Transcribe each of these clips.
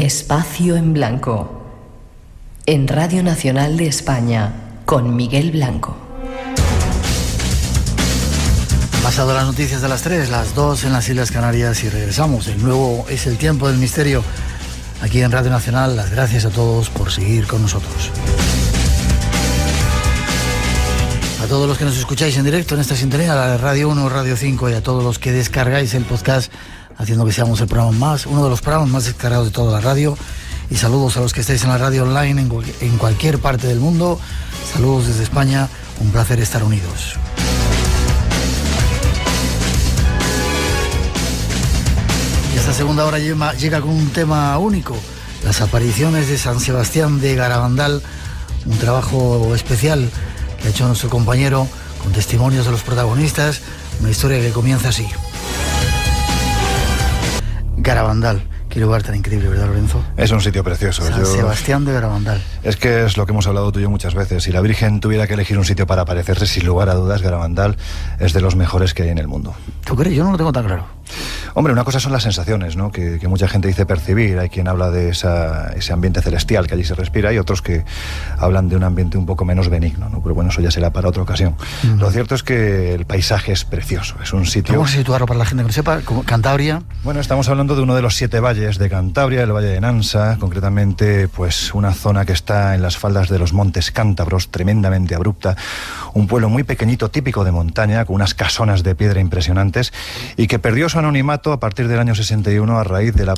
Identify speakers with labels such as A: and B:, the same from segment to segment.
A: Espacio en Blanco, en Radio Nacional de España, con Miguel Blanco.
B: Pasado las noticias de las 3, las 2 en las Islas Canarias y regresamos. El nuevo es el tiempo del misterio aquí en Radio Nacional. Las gracias a todos por seguir con nosotros. A todos los que nos escucháis en directo en esta sintonía, la de Radio 1, Radio 5 y a todos los que descargáis el podcast, haciendo que seamos uno de los programas más descargados de toda la radio. Y saludos a los que estáis en la radio online en cualquier parte del mundo. Saludos desde España, un placer estar unidos. Y esta segunda hora llega con un tema único: las apariciones de San Sebastián de Garabandal, un trabajo especial que ha hecho nuestro compañero con testimonios de los protagonistas, una historia que comienza así. Garabandal, qué lugar tan increíble, ¿verdad, Lorenzo?
C: Es un sitio precioso.
B: San Sebastián de Garabandal.
C: Es que es lo que hemos hablado tú y yo muchas veces. Si la Virgen tuviera que elegir un sitio para aparecerse, sin lugar a dudas, Garabandal es de los mejores que hay en el mundo.
B: ¿Tú crees? Yo no lo tengo tan claro.
C: Hombre, una cosa son las sensaciones, ¿no? que mucha gente dice percibir. Hay quien habla de ese ambiente celestial que allí se respira y otros que hablan de un ambiente un poco menos benigno, ¿no? Pero bueno, eso ya será para otra ocasión. Lo cierto es que el paisaje es precioso. Es un sitio...
B: Vamos a situarlo para la gente que no sepa, como Cantabria.
C: Bueno, estamos hablando de uno de los 7 valles de Cantabria, el Valle de Nansa, concretamente pues una zona que está en las faldas de los Montes Cántabros, tremendamente abrupta, un pueblo muy pequeñito, típico de montaña, con unas casonas de piedra impresionantes y que perdió su anonimato a partir del año 61 a raíz de la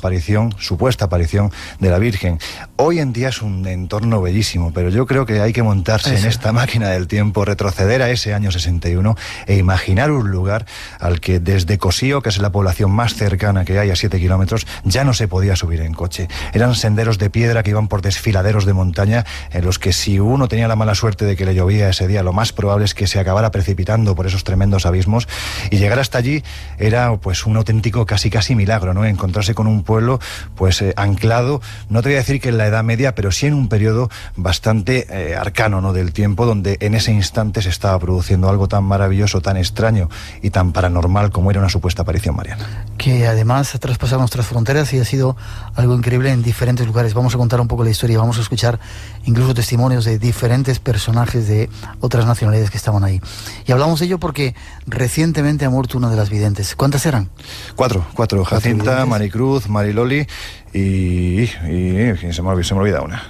C: supuesta aparición de la Virgen. Hoy en día es un entorno bellísimo, pero yo creo que hay que montarse en esta máquina del tiempo, retroceder a ese año 61 e imaginar un lugar al que desde Cosío, que es la población más cercana que hay a 7 kilómetros, ya no se podía subir en coche. Eran senderos de piedra que iban por desfiladeros de montaña en los que si uno tenía la mala suerte de que le llovía ese día, lo más probable es que se acabara precipitando por esos tremendos abismos, y llegar hasta allí era pues un auténtico casi milagro, ¿no? Encontrarse con un pueblo pues anclado, no te voy a decir que en la Edad Media, pero sí en un periodo bastante arcano, ¿no? Del tiempo, donde en ese instante se estaba produciendo algo tan maravilloso, tan extraño y tan paranormal como era una supuesta aparición mariana. Que además ha traspasado nuestras fronteras y ha sido algo increíble en diferentes lugares. Vamos a contar un poco la historia, vamos a escuchar incluso testimonios de diferentes personajes de otras nacionalidades que estaban ahí. Y hablamos de ello porque recientemente ha muerto una de las videntes. ¿Cuántas eran? Cuatro. Jacinta, Maricruz, Mariloli y se me olvida una.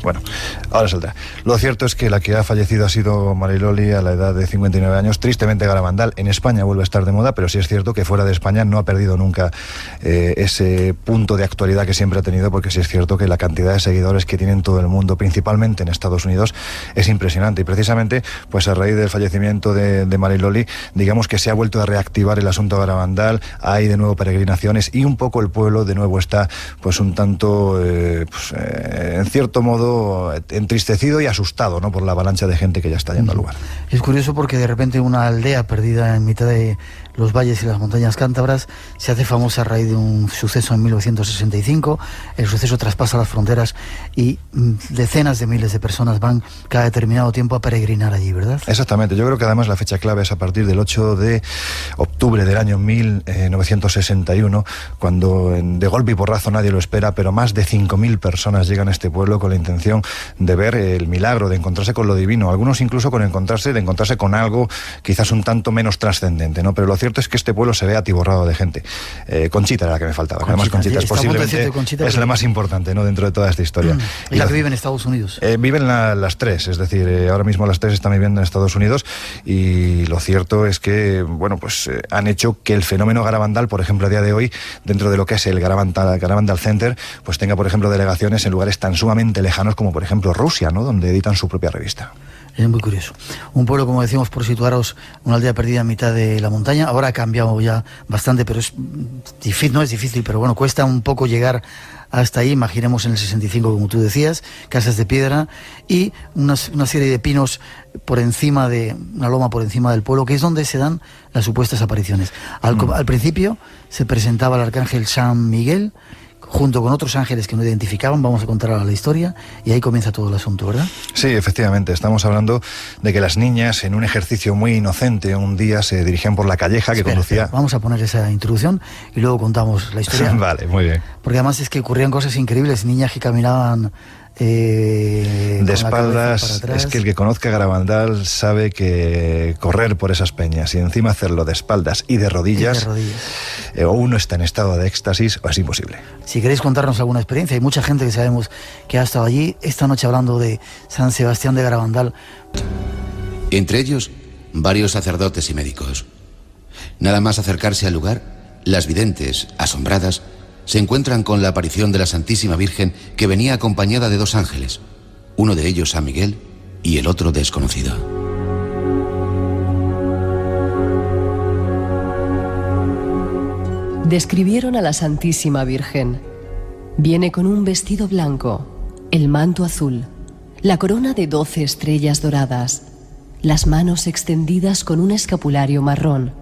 C: Bueno, ahora saldrá. Lo cierto es que la que ha fallecido ha sido Mariloli a la edad de 59 años. Tristemente Garabandal en España vuelve a estar de moda, pero sí es cierto que fuera de España no ha perdido nunca ese punto de actualidad que siempre ha tenido, porque sí es cierto que la cantidad de seguidores que tiene en todo el mundo, principalmente en Estados Unidos, es impresionante. Y precisamente, pues a raíz del fallecimiento de Mariloli, digamos que se ha vuelto a reactivar el asunto de Garabandal, hay de nuevo peregrinaciones y un poco el pueblo de nuevo está pues un tanto en cierto modo entristecido y asustado, ¿no? Por la avalancha de gente que ya está yendo al lugar. Es curioso porque de repente una aldea perdida en mitad de los valles y las montañas cántabras se hace famosa a raíz de un suceso en 1965. El suceso traspasa las fronteras y decenas de miles de personas van cada determinado tiempo a peregrinar allí, ¿verdad? Exactamente. Yo creo que además la fecha clave es a partir del 8 de octubre del año 1961, cuando de golpe y porrazo nadie lo espera, pero más de 5.000 personas llegan a este pueblo con la intención de ver el milagro, de encontrarse con lo divino, algunos incluso de encontrarse con algo quizás un tanto menos trascendente, ¿no? Pero lo cierto es que este pueblo se ve atiborrado de gente. Conchita era la que me faltaba. Además Conchita es posiblemente es la más importante, ¿no? Dentro de toda esta historia. ¿Y la que vive en Estados Unidos? Viven las tres, es decir, ahora mismo las tres están viviendo en Estados Unidos, y lo cierto es que, bueno, pues han hecho que el fenómeno Garabandal, por ejemplo, a día de hoy, dentro de lo que es el Garabandal Center, pues tenga, por ejemplo, delegaciones en lugares tan sumamente lejanos como, por ejemplo, Rusia, ¿no? Donde editan su propia revista. Es muy curioso. Un pueblo, como decíamos, por situaros, una aldea perdida en mitad de la montaña. Ahora ha cambiado ya bastante, pero es difícil, no es difícil, pero bueno, cuesta un poco llegar hasta ahí. Imaginemos en el 65, como tú decías, casas de piedra y una serie de pinos por encima de una loma por encima del pueblo, que es donde se dan las supuestas apariciones. Al principio se presentaba el arcángel San Miguel
B: junto con otros ángeles que no identificaban. Vamos a contar ahora la historia y ahí comienza todo el asunto, ¿verdad?
C: Sí, efectivamente. Estamos hablando de que las niñas, en un ejercicio muy inocente, un día se dirigían por la calleja que conducía...
B: Vamos a poner esa introducción y luego contamos la historia.
C: Vale, muy bien.
B: Porque además es que ocurrían cosas increíbles, niñas que caminaban...
C: de espaldas. Es que el que conozca Garabandal sabe que correr por esas peñas y encima hacerlo de espaldas y de rodillas, o uno está en estado de éxtasis o es imposible.
B: Si queréis contarnos alguna experiencia, hay mucha gente que sabemos que ha estado allí esta noche hablando de San Sebastián de Garabandal.
D: Entre ellos, varios sacerdotes y médicos. Nada más acercarse al lugar, las videntes, asombradas, se encuentran con la aparición de la Santísima Virgen, que venía acompañada de 2 ángeles, uno de ellos San Miguel y el otro desconocido.
A: Describieron a la Santísima Virgen. Viene con un vestido blanco, el manto azul, la corona de 12 estrellas doradas, las manos extendidas con un escapulario marrón,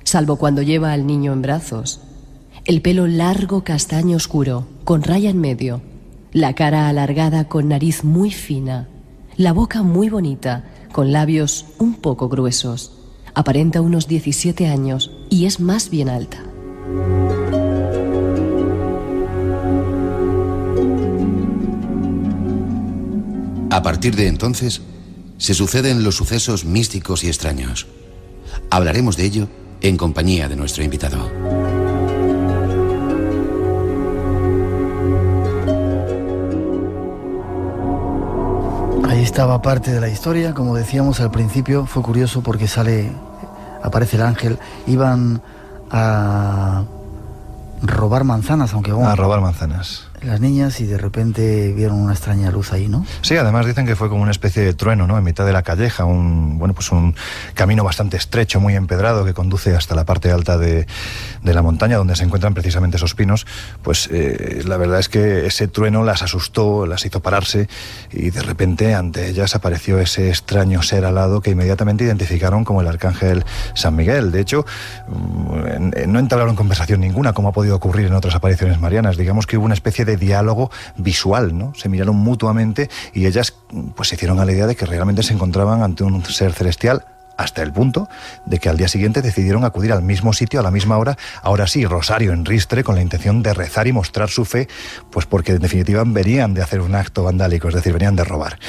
A: salvo cuando lleva al niño en brazos. El pelo largo castaño oscuro, con raya en medio, la cara alargada con nariz muy fina, la boca muy bonita, con labios un poco gruesos. Aparenta unos 17 años y es más bien alta.
D: A partir de entonces, se suceden los sucesos místicos y extraños. Hablaremos de ello en compañía de nuestro invitado.
B: Ahí estaba parte de la historia, como decíamos al principio. Fue curioso porque aparece el ángel. Iban a robar manzanas, aunque bueno,
C: a robar manzanas
B: las niñas, y de repente vieron una extraña luz ahí, ¿no?
C: Sí, además dicen que fue como una especie de trueno, ¿no? En mitad de la calleja, un camino bastante estrecho, muy empedrado, que conduce hasta la parte alta de la montaña, donde se encuentran precisamente esos pinos. Pues la verdad es que ese trueno las asustó, las hizo pararse, y de repente ante ellas apareció ese extraño ser alado que inmediatamente identificaron como el arcángel San Miguel. De hecho, no entablaron conversación ninguna, como ha podido ocurrir en otras apariciones marianas. Digamos que hubo una especie de diálogo visual, ¿no? Se miraron mutuamente y ellas pues se hicieron a la idea de que realmente se encontraban ante un ser celestial, hasta el punto de que al día siguiente decidieron acudir al mismo sitio a la misma hora, ahora sí, rosario en ristre, con la intención de rezar y mostrar su fe, pues porque en definitiva venían de hacer un acto vandálico, es decir, venían de robar.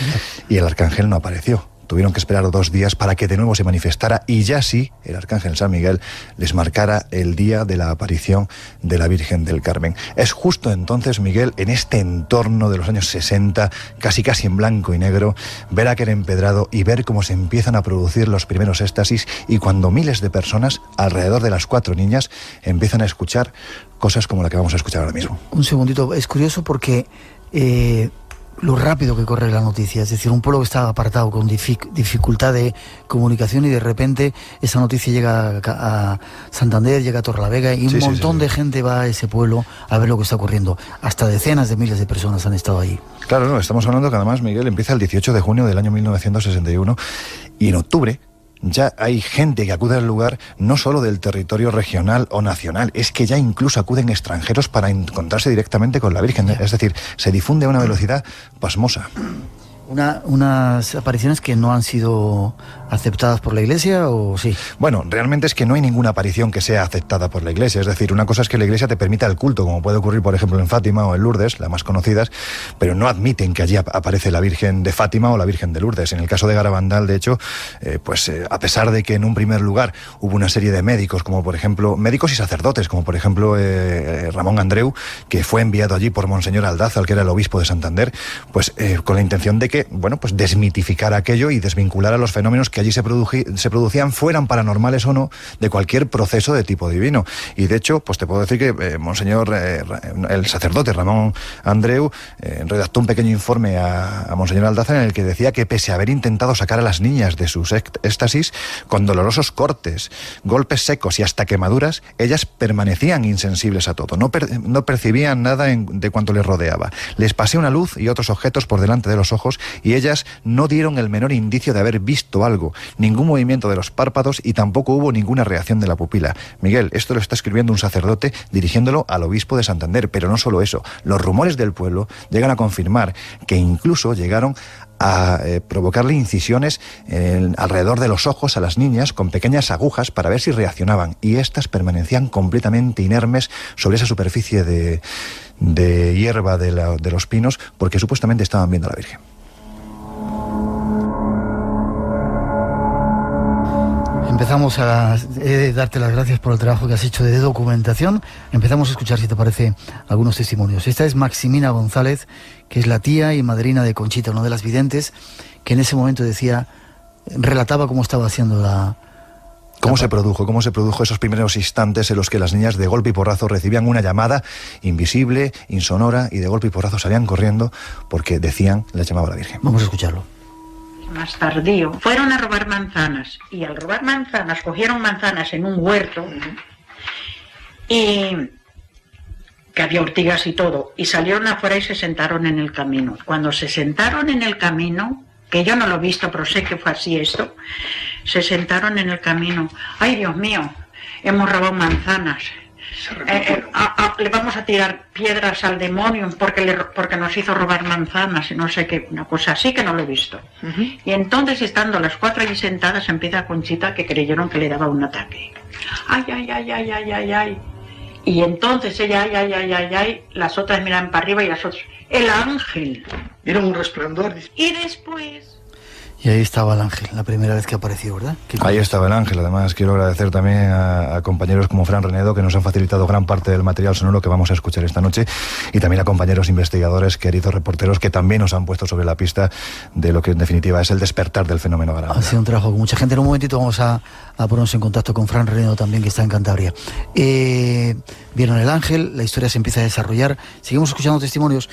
C: Y el arcángel no apareció. Tuvieron que esperar 2 días para que de nuevo se manifestara, y ya sí, el arcángel San Miguel les marcara el día de la aparición de la Virgen del Carmen. Es justo entonces, Miguel, en este entorno de los años 60, casi en blanco y negro, ver aquel empedrado y ver cómo se empiezan a producir los primeros éxtasis, y cuando miles de personas, alrededor de las 4 niñas, empiezan a escuchar cosas como la que vamos a escuchar ahora mismo.
B: Un segundito, es curioso porque... lo rápido que corre la noticia, es decir, un pueblo que estaba apartado con dificultad de comunicación, y de repente esa noticia llega a Santander, llega a Torrelavega, y un montón de gente va a ese pueblo a ver lo que está ocurriendo. Hasta decenas de miles de personas han estado ahí.
C: Claro, no, estamos hablando que además, Miguel, empieza el 18 de junio del año 1961, y en octubre ya hay gente que acude al lugar, no solo del territorio regional o nacional, es que ya incluso acuden extranjeros para encontrarse directamente con la Virgen. Es decir, se difunde a una velocidad pasmosa.
B: Unas apariciones que no han sido aceptadas por la Iglesia, ¿o sí?
C: Bueno, realmente es que no hay ninguna aparición que sea aceptada por la Iglesia. Es decir, una cosa es que la Iglesia te permita el culto, como puede ocurrir, por ejemplo, en Fátima o en Lourdes, las más conocidas, pero no admiten que allí aparece la Virgen de Fátima o la Virgen de Lourdes. En el caso de Garabandal, de hecho, a pesar de que en un primer lugar hubo una serie de médicos, como por ejemplo, médicos y sacerdotes, como por ejemplo Ramón Andreu, que fue enviado allí por Monseñor Aldázar, que era el obispo de Santander, pues con la intención de que, pues desmitificar aquello y desvincular a los fenómenos que allí se producían, fueran paranormales o no, de cualquier proceso de tipo divino. Y de hecho, pues te puedo decir que Monseñor, el sacerdote Ramón Andreu, redactó un pequeño informe a Monseñor Aldázar en el que decía que, pese a haber intentado sacar a las niñas de sus éxtasis, con dolorosos cortes, golpes secos y hasta quemaduras, ellas permanecían insensibles a todo, no percibían nada de cuanto les rodeaba. Les pasé una luz y otros objetos por delante de los ojos, y ellas no dieron el menor indicio de haber visto algo, ningún movimiento de los párpados y tampoco hubo ninguna reacción de la pupila. Miguel, esto lo está escribiendo un sacerdote dirigiéndolo al obispo de Santander, pero no solo eso, los rumores del pueblo llegan a confirmar que incluso llegaron a provocarle incisiones alrededor de los ojos a las niñas con pequeñas agujas para ver si reaccionaban, y estas permanecían completamente inermes sobre esa superficie de hierba de los pinos, porque supuestamente estaban viendo a la Virgen.
B: Empezamos a darte las gracias por el trabajo que has hecho de documentación. Empezamos a escuchar, si te parece, algunos testimonios. Esta es Maximina González, que es la tía y madrina de Conchita, una de las videntes, que en ese momento relataba cómo estaba haciendo ¿Cómo se produjo esos primeros instantes en los que las niñas de golpe y porrazo recibían una llamada invisible, insonora, y de golpe y porrazo salían corriendo porque decían, les llamaba la Virgen? Vamos a escucharlo.
E: Más tardío, fueron a robar manzanas, y al robar manzanas cogieron manzanas en un huerto y que había ortigas y todo, y salieron afuera y se sentaron en el camino. Cuando se sentaron en el camino, que yo no lo he visto, pero sé que fue así esto, se sentaron en el camino. ¡Ay, Dios mío! Hemos robado manzanas. Le vamos a tirar piedras al demonio porque nos hizo robar manzanas y no sé qué, una cosa así que no lo he visto. Y entonces, estando las 4 allí sentadas, empieza Conchita, que creyeron que le daba un ataque. ¡Ay, ay, ay, ay, ay, ay, ay! Y entonces ella, ay, ay, ay, ay, ay, las otras miran para arriba y las otras, ¡el ángel!
F: Era un resplandor.
E: Y después...
B: Y ahí estaba el ángel, la primera vez que apareció, ¿verdad?
C: Ahí estaba el ángel. Además, quiero agradecer también a compañeros como Fran Renedo, que nos han facilitado gran parte del material sonoro que vamos a escuchar esta noche, y también a compañeros investigadores, queridos reporteros, que también nos han puesto sobre la pista de lo que en definitiva es el despertar del fenómeno Garabandal.
B: Ha sido un trabajo con mucha gente. En un momentito vamos a ponernos en contacto con Fran Renedo también, que está en Cantabria. Vieron el ángel, la historia se empieza a desarrollar. Seguimos escuchando testimonios.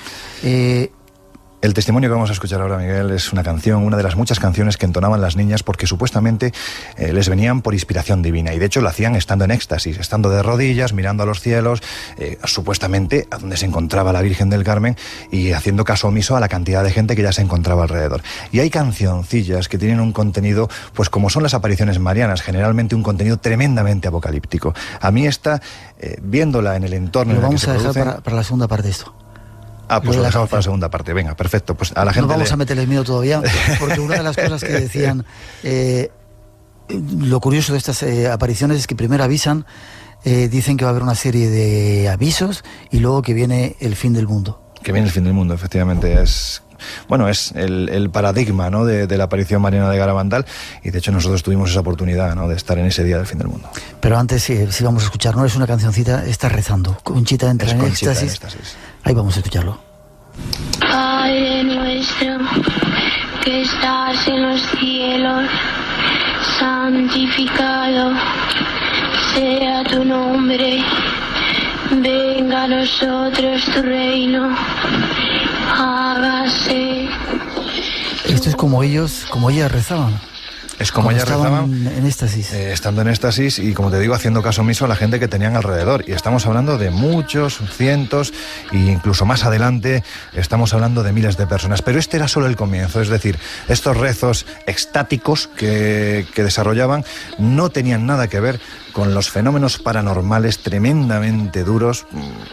C: El testimonio que vamos a escuchar ahora, Miguel, es una canción, una de las muchas canciones que entonaban las niñas porque supuestamente les venían por inspiración divina, y de hecho lo hacían estando en éxtasis, estando de rodillas, mirando a los cielos, supuestamente a donde se encontraba la Virgen del Carmen, y haciendo caso omiso a la cantidad de gente que ya se encontraba alrededor. Y hay cancioncillas que tienen un contenido, pues como son las apariciones marianas, generalmente un contenido tremendamente apocalíptico. A mí esta, viéndola en el entorno...
B: Lo vamos a dejar para la segunda parte de esto.
C: Pues lo dejamos para la segunda parte. Venga, perfecto. Pues a la gente
B: no vamos a meterles miedo todavía, porque una de las cosas que decían, lo curioso de estas apariciones es que primero avisan, dicen que va a haber una serie de avisos y luego que viene el fin del mundo.
C: Que viene el fin del mundo, efectivamente. Es el paradigma, ¿no?, de la aparición mariana de Garabandal, y de hecho nosotros tuvimos esa oportunidad, ¿no?, de estar en ese día del fin del mundo.
B: Pero antes, si vamos a escuchar, no es una cancioncita, está rezando. Conchita entra en éxtasis. Ahí vamos a escucharlo.
G: Padre nuestro, que estás en los cielos, santificado sea tu nombre, venga a nosotros tu reino, hágase.
B: Esto es como ellas rezaban.
C: Es como ellas rezaban,
B: en éxtasis.
C: Estando en éxtasis y, como te digo, haciendo caso omiso a la gente que tenían alrededor. Y estamos hablando de muchos, cientos, e incluso más adelante estamos hablando de miles de personas. Pero este era solo el comienzo, es decir, estos rezos extáticos que desarrollaban no tenían nada que ver con los fenómenos paranormales tremendamente duros,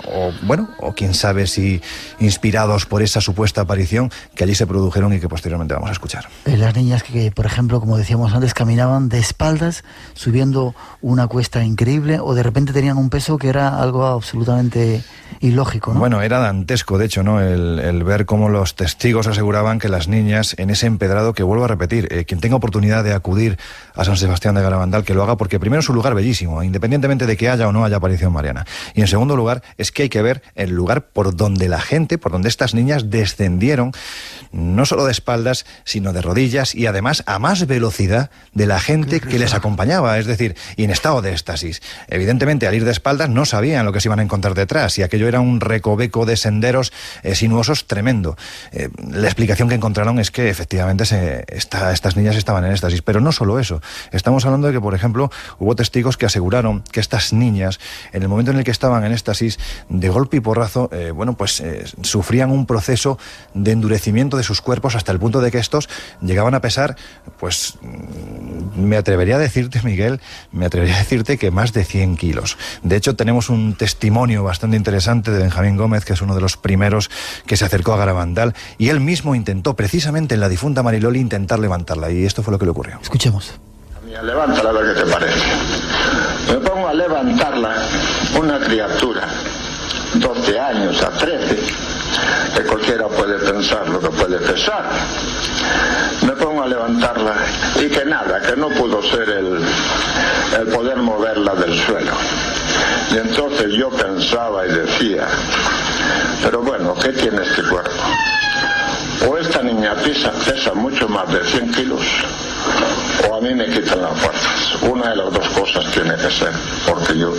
C: o quién sabe si inspirados por esa supuesta aparición que allí se produjeron y que posteriormente vamos a escuchar.
B: Las niñas que, por ejemplo, como decíamos antes, caminaban de espaldas subiendo una cuesta increíble, o de repente tenían un peso que era algo absolutamente ilógico, ¿no?
C: Bueno, era dantesco, de hecho, ¿no?, el ver cómo los testigos aseguraban que las niñas en ese empedrado, que vuelvo a repetir, quien tenga oportunidad de acudir a San Sebastián de Garabandal, que lo haga, porque primero es un lugar bellísimo, independientemente de que haya o no haya aparición mariana. Y en segundo lugar, es que hay que ver el lugar por donde la gente, por donde estas niñas descendieron, no solo de espaldas, sino de rodillas, y además a más velocidad rígida de la gente que les acompañaba, es decir, y en estado de éxtasis. Evidentemente, al ir de espaldas no sabían lo que se iban a encontrar detrás, y aquello era un recoveco de senderos sinuosos tremendo. La explicación que encontraron es que efectivamente estas niñas estaban en éxtasis, pero no solo eso. Estamos hablando de que, por ejemplo, hubo testigos que aseguraron que estas niñas, en el momento en el que estaban en éxtasis, de golpe y porrazo, sufrían un proceso de endurecimiento de sus cuerpos hasta el punto de que estos llegaban a pesar, pues me atrevería a decirte, Miguel, que más de 100 kilos. De hecho, tenemos un testimonio bastante interesante de Benjamín Gómez, que es uno de los primeros que se acercó a Garabandal, y él mismo intentó, precisamente en la difunta Mariloli, intentar levantarla, y esto fue lo que le ocurrió.
B: Escuchemos.
F: Mira, levántala a ver qué te parece. Me pongo a levantarla, una criatura, 12 años a 13, que cualquiera puede pensar lo que puede pesar. Me pongo a levantarla y que nada, que no pudo ser el poder moverla del suelo. Y entonces yo pensaba y decía, pero bueno, ¿qué tiene este cuerpo? O esta niña pesa mucho más de 100 kilos, o a mí me quitan las fuerzas. Una de las dos cosas tiene que ser, porque yo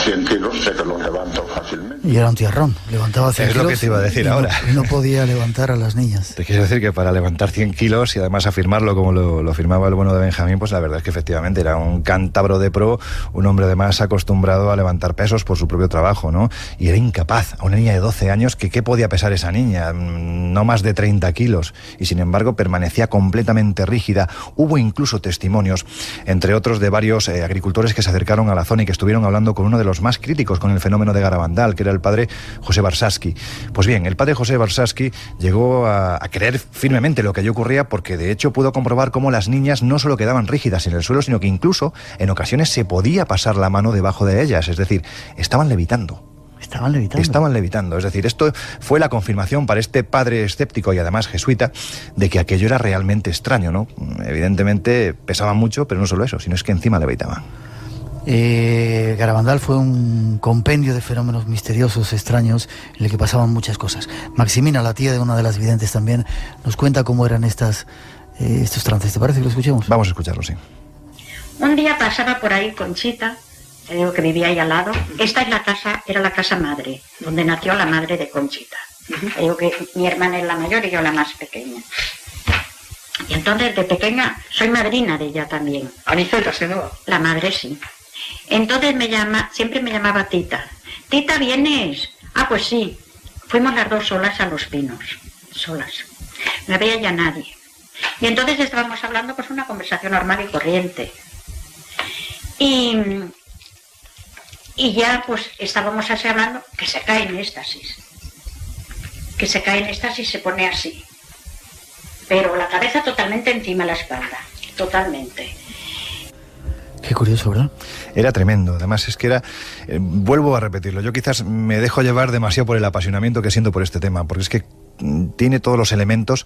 F: 100 kilos sé que los levanto fácilmente.
B: Y era un tierrón, levantaba 100 kilos.
C: Es lo que te iba a decir ahora.
B: No podía levantar a las niñas.
C: Te quiero decir que para levantar 100 kilos y además afirmarlo como lo afirmaba el bueno de Benjamín, pues la verdad es que efectivamente era un cántabro de pro, un hombre además acostumbrado a levantar pesos por su propio trabajo, ¿no? Y era incapaz, a una niña de 12 años, que ¿qué podía pesar esa niña? No más de 30 kilos. Y sin embargo permanecía completamente rígida. Hubo incluso testimonios, entre otros, de varios agricultores que se acercaron a la zona y que estuvieron hablando con uno de los más críticos con el fenómeno de Garabandal, que era el padre José Barsaski. Pues bien, el padre José Barsaski llegó a creer firmemente lo que allí ocurría, porque de hecho pudo comprobar cómo las niñas no solo quedaban rígidas en el suelo, sino que incluso en ocasiones se podía pasar la mano debajo de ellas, es decir, estaban levitando. Estaban levitando, es decir, esto fue la confirmación para este padre escéptico y además jesuita de que aquello era realmente extraño, ¿no? Evidentemente pesaban mucho, pero no solo eso, sino es que encima levitaban.
B: Garabandal fue un compendio de fenómenos misteriosos, extraños, en el que pasaban muchas cosas. Maximina, la tía de una de las videntes también, nos cuenta cómo eran estos trances. ¿Te parece que lo escuchemos?
C: Vamos a escucharlo, sí.
E: Un día pasaba por ahí Conchita, te digo que vivía ahí al lado. Esta es la casa, era la casa madre, donde nació la madre de Conchita. Te digo que mi hermana es la mayor y yo la más pequeña. Y entonces de pequeña soy madrina de ella también.
H: Aniceta se llama.
E: La madre sí. Entonces siempre me llamaba Tita. Tita, ¿vienes? Ah, pues sí. Fuimos las dos solas a Los Pinos. Solas. No había ya nadie. Y entonces estábamos hablando pues una conversación normal y corriente. Y ya pues estábamos así hablando que se cae en éxtasis. Que se cae en éxtasis y se pone así. Pero la cabeza totalmente encima de la espalda. Totalmente.
B: Qué curioso, ¿verdad?
C: Era tremendo, además es que era, vuelvo a repetirlo, yo quizás me dejo llevar demasiado por el apasionamiento que siento por este tema, porque es que tiene todos los elementos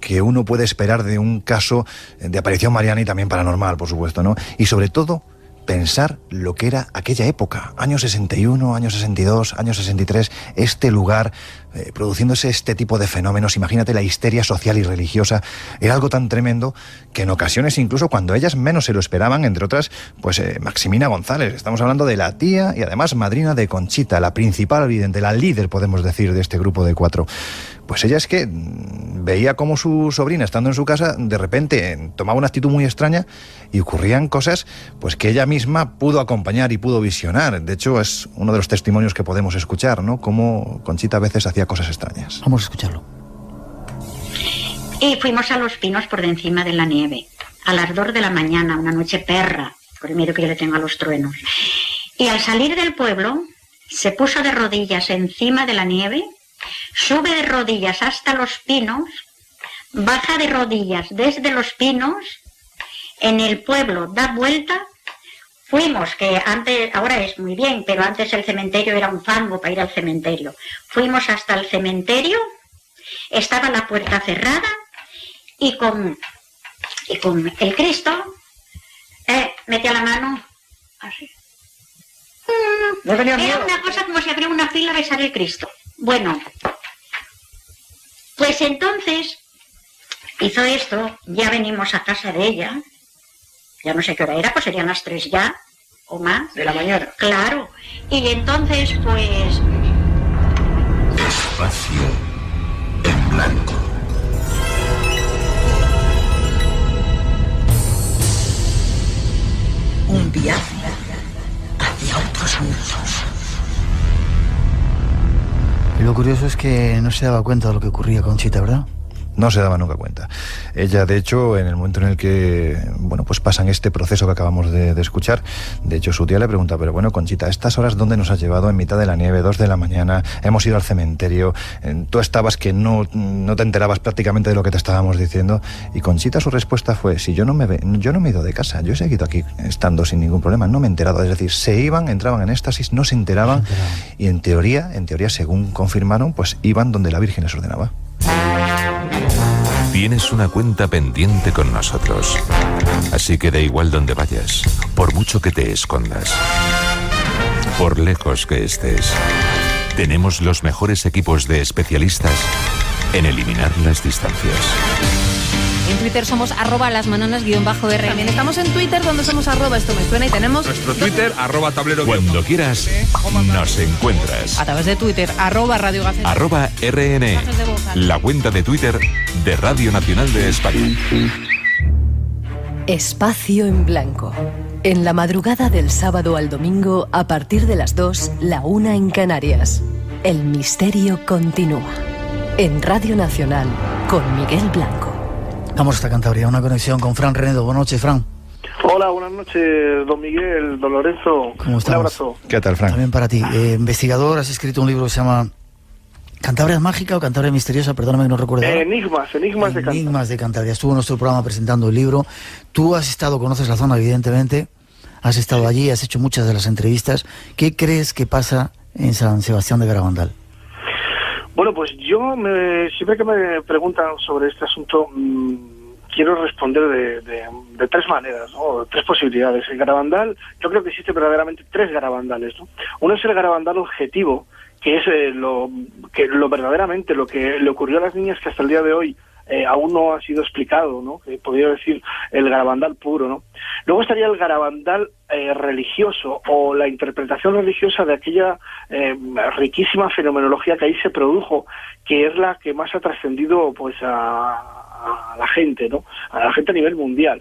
C: que uno puede esperar de un caso de aparición mariana y también paranormal, por supuesto, ¿no? Y sobre todo, pensar lo que era aquella época, años 61, años 62, años 63, este lugar produciéndose este tipo de fenómenos. Imagínate la histeria social y religiosa, era algo tan tremendo que en ocasiones, incluso cuando ellas menos se lo esperaban, entre otras, pues Maximina González, estamos hablando de la tía y además madrina de Conchita, la principal vidente, la líder, podemos decir, de este grupo de 4. Pues ella es que veía cómo su sobrina, estando en su casa, de repente tomaba una actitud muy extraña y ocurrían cosas pues que ella misma pudo acompañar y pudo visionar. De hecho, es uno de los testimonios que podemos escuchar, ¿no? Cómo Conchita a veces hacía cosas extrañas.
B: Vamos a escucharlo.
E: Y fuimos a Los Pinos por de encima de la nieve, a las 2 de la mañana, una noche perra, por el miedo que yo le tengo a los truenos. Y al salir del pueblo, se puso de rodillas encima de la nieve, sube de rodillas hasta Los Pinos, baja de rodillas desde Los Pinos, en el pueblo da vuelta. Fuimos, que antes, ahora es muy bien, pero antes el cementerio era un fango para ir al cementerio. Fuimos hasta el cementerio, estaba la puerta cerrada y con el Cristo metía la mano así.
H: No tenía
E: Era
H: miedo.
E: una cosa como si abriera una fila a besar el Cristo. Bueno, pues entonces hizo esto, ya venimos a casa de ella ya no sé qué hora era, pues serían las 3 ya, o más.
H: De la mañana.
E: Claro. Y entonces, pues...
I: Espacio en blanco.
J: Un viaje hacia otros mundos.
B: Y lo curioso es que no se daba cuenta de lo que ocurría con Conchita, ¿verdad?
C: No se daba nunca cuenta. Ella, de hecho, en el momento en el que, bueno, pues pasan este proceso que acabamos de escuchar, de hecho su tía le pregunta, pero bueno, Conchita, ¿a estas horas dónde nos has llevado? En mitad de la nieve, 2 de la mañana, hemos ido al cementerio, tú estabas que no te enterabas prácticamente de lo que te estábamos diciendo, y Conchita su respuesta fue, si yo no me he ido de casa, yo he seguido aquí estando sin ningún problema, no me he enterado, es decir, se iban, entraban en éxtasis, no se enteraban, y en teoría, según confirmaron, pues iban donde la Virgen les ordenaba.
K: Tienes una cuenta pendiente con nosotros. Así que da igual donde vayas, por mucho que te escondas, por lejos que estés. Tenemos los mejores equipos de especialistas en eliminar las distancias.
L: En Twitter somos @lasmanonas_RM.
M: Estamos en Twitter donde somos @esto me suena y tenemos
N: nuestro Twitter @tablero.
K: Cuando quieras nos encuentras
M: a través de Twitter @Radio Gaceta
K: @RN, la cuenta de Twitter de Radio Nacional de España.
A: Espacio en blanco. En la madrugada del sábado al domingo, a partir de las 2, la 1 en Canarias. El misterio continúa. En Radio Nacional, con Miguel Blanco.
B: Vamos hasta Cantabria, una conexión con Fran Renedo. Buenas noches, Fran.
O: Hola, buenas noches, don Miguel, don Lorenzo.
B: ¿Cómo estás?
O: Un abrazo.
C: ¿Qué tal, Fran?
B: También para ti. Investigador, has escrito un libro que se llama ¿Cantabria es mágica o Cantabria misteriosa? Perdóname que no recuerdo.
O: Enigmas de Cantabria.
B: Enigmas de Cantabria. Estuvo en nuestro programa presentando el libro. Tú has estado, conoces la zona, evidentemente. Has estado allí, has hecho muchas de las entrevistas. ¿Qué crees que pasa en San Sebastián de Garabandal?
O: Bueno, pues siempre que me preguntan sobre este asunto, quiero responder de 3 maneras, ¿no? 3 posibilidades. El Garabandal, yo creo que existen verdaderamente 3 Garabandales, ¿no? Uno es el Garabandal objetivo, que es lo verdaderamente lo que le ocurrió a las niñas, que hasta el día de hoy aún no ha sido explicado, ¿no? Que podría decir el Garabandal puro, ¿no? Luego estaría el Garabandal religioso, o la interpretación religiosa de aquella riquísima fenomenología que ahí se produjo, que es la que más ha trascendido pues a la gente, ¿no? A la gente a nivel mundial.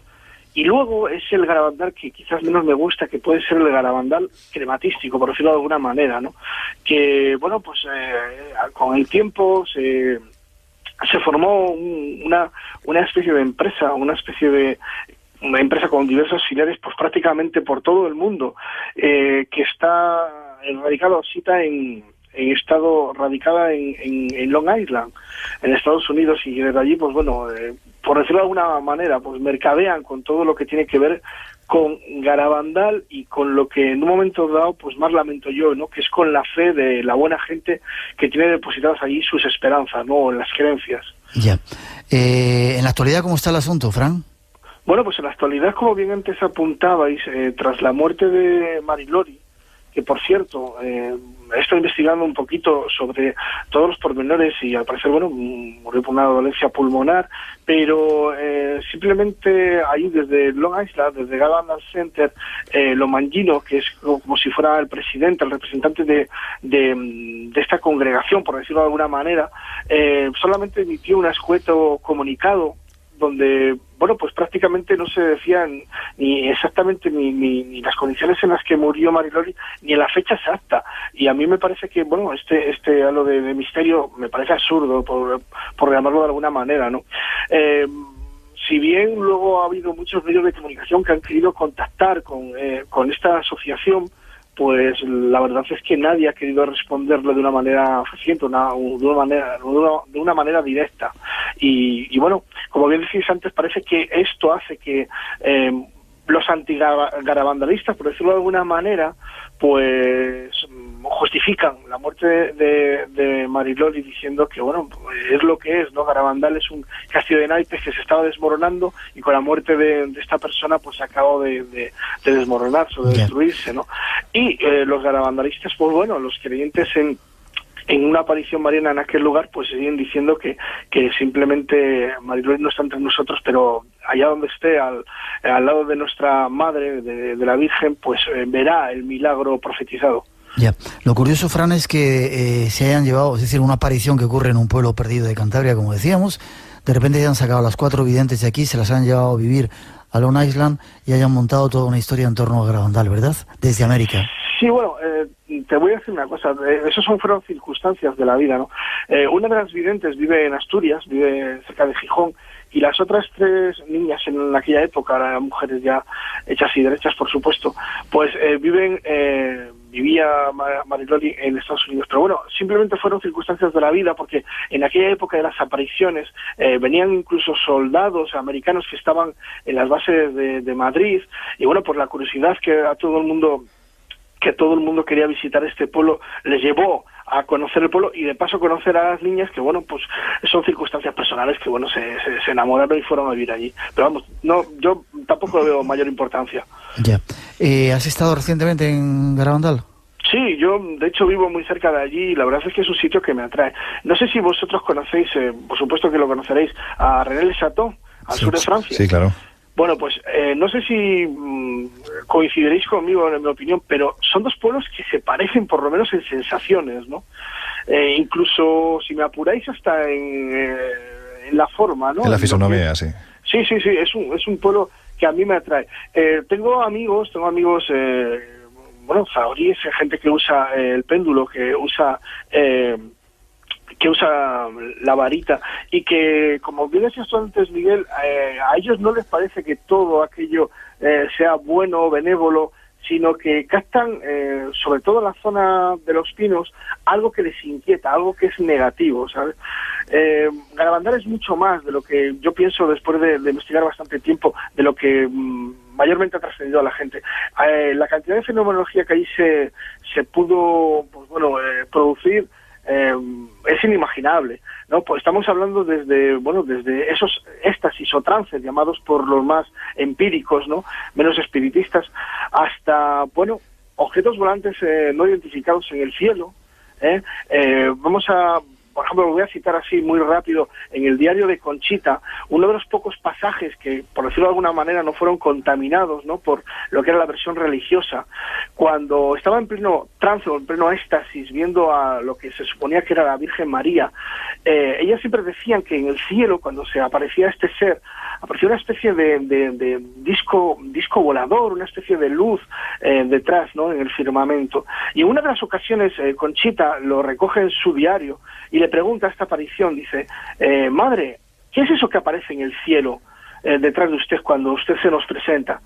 O: Y luego es el Garabandal que quizás menos me gusta, que puede ser el Garabandal crematístico, por decirlo de alguna manera, ¿no? Que, bueno, pues con el tiempo se formó una especie de empresa, una empresa con diversos filiales, pues prácticamente por todo el mundo, que está radicada en Long Island, en Estados Unidos, y desde allí, pues bueno, por decirlo de alguna manera, pues mercadean con todo lo que tiene que ver con Garabandal y con lo que en un momento dado, pues más lamento yo, ¿no? Que es con la fe de la buena gente que tiene depositadas allí sus esperanzas, ¿no? En las creencias.
B: Ya. En la actualidad, ¿cómo está el asunto, Fran?
O: Bueno, pues en la actualidad, como bien antes apuntabais, tras la muerte de Marilori, que por cierto, he estado investigando un poquito sobre todos los pormenores y al parecer, bueno, murió por una dolencia pulmonar, pero simplemente ahí desde Long Island, desde Garabandal Center, Lomangino, que es como si fuera el presidente, el representante de esta congregación, por decirlo de alguna manera, solamente emitió un escueto comunicado donde, bueno, pues prácticamente no se decían ni exactamente ni las condiciones en las que murió Marilori, ni en la fecha exacta. Y a mí me parece que, bueno, este halo de misterio me parece absurdo, por llamarlo de alguna manera, ¿no? Si bien luego ha habido muchos medios de comunicación que han querido contactar con esta asociación, pues la verdad es que nadie ha querido responderle de una manera eficiente, de una manera directa. Y bueno, como bien decís antes, parece que esto hace que los antigarabandalistas, por decirlo de alguna manera, pues justifican la muerte de Marilori diciendo que, bueno, es lo que es, ¿no? Garabandal es un castillo de naipes que se estaba desmoronando y con la muerte de esta persona pues acabó de desmoronarse o de destruirse, ¿no? Y los garabandalistas, pues bueno, los creyentes en una aparición mariana en aquel lugar, pues siguen diciendo que simplemente Marilori no está entre nosotros, pero allá donde esté, al lado de nuestra Madre, de la Virgen, pues verá el milagro profetizado.
B: Ya. Lo curioso, Fran, es que se hayan llevado, es decir, una aparición que ocurre en un pueblo perdido de Cantabria, como decíamos, de repente hayan sacado a las 4 videntes de aquí, se las han llevado a vivir a Long Island y hayan montado toda una historia en torno a Garabandal, ¿verdad? Desde América.
O: Sí, bueno, te voy a decir una cosa, fueron circunstancias de la vida, ¿no? Una de las videntes vive en Asturias, vive cerca de Gijón, y las otras 3 niñas en aquella época, ahora mujeres ya hechas y derechas, por supuesto, pues vivía Mariloli en Estados Unidos. Pero bueno, simplemente fueron circunstancias de la vida, porque en aquella época de las apariciones venían incluso soldados americanos que estaban en las bases de Madrid, y bueno, por la curiosidad que todo el mundo quería visitar este pueblo, les llevó a conocer el pueblo y de paso conocer a las niñas, que bueno, pues son circunstancias personales que bueno, se enamoraron y fueron a vivir allí. Pero vamos, no, yo tampoco le veo mayor importancia.
B: Ya. ¿Has estado recientemente en Garabandal?
O: Sí, yo de hecho vivo muy cerca de allí y la verdad es que es un sitio que me atrae. No sé si vosotros conocéis, por supuesto que lo conoceréis, a René Le Chateau, al sur de Francia.
C: Sí, claro.
O: Bueno, pues no sé si coincidiréis conmigo en mi opinión, pero son 2 pueblos que se parecen por lo menos en sensaciones, ¿no? Incluso, si me apuráis, hasta en la forma, ¿no?
C: En la fisonomía, sí.
O: Sí, es un pueblo que a mí me atrae. Tengo amigos, zahoríes, gente que usa el péndulo, que usa la varita, y que, como bien decías tú antes, Miguel, a ellos no les parece que todo aquello sea bueno o benévolo, sino que captan, sobre todo en la zona de los pinos, algo que les inquieta, algo que es negativo, ¿sabes? Garabandal es mucho más de lo que yo pienso, después de investigar bastante tiempo, de lo que mayormente ha trascendido a la gente. La cantidad de fenomenología que allí se pudo producir es inimaginable, ¿no? Pues estamos hablando desde esos éxtasis o trances llamados por los más empíricos, ¿no?, menos espiritistas, hasta objetos volantes no identificados en el cielo. Por ejemplo, lo voy a citar así muy rápido, en el diario de Conchita, uno de los pocos pasajes que, por decirlo de alguna manera, no fueron contaminados, ¿no?, por lo que era la versión religiosa. Cuando estaba en pleno trance o en pleno éxtasis, viendo a lo que se suponía que era la Virgen María, ellas siempre decían que en el cielo, cuando se aparecía este ser, aparecía una especie de disco volador, una especie de luz detrás, ¿no?, en el firmamento. Y en una de las ocasiones, Conchita lo recoge en su diario y le pregunta a esta aparición, dice, madre, ¿qué es eso que aparece en el cielo detrás de usted cuando usted se nos presenta?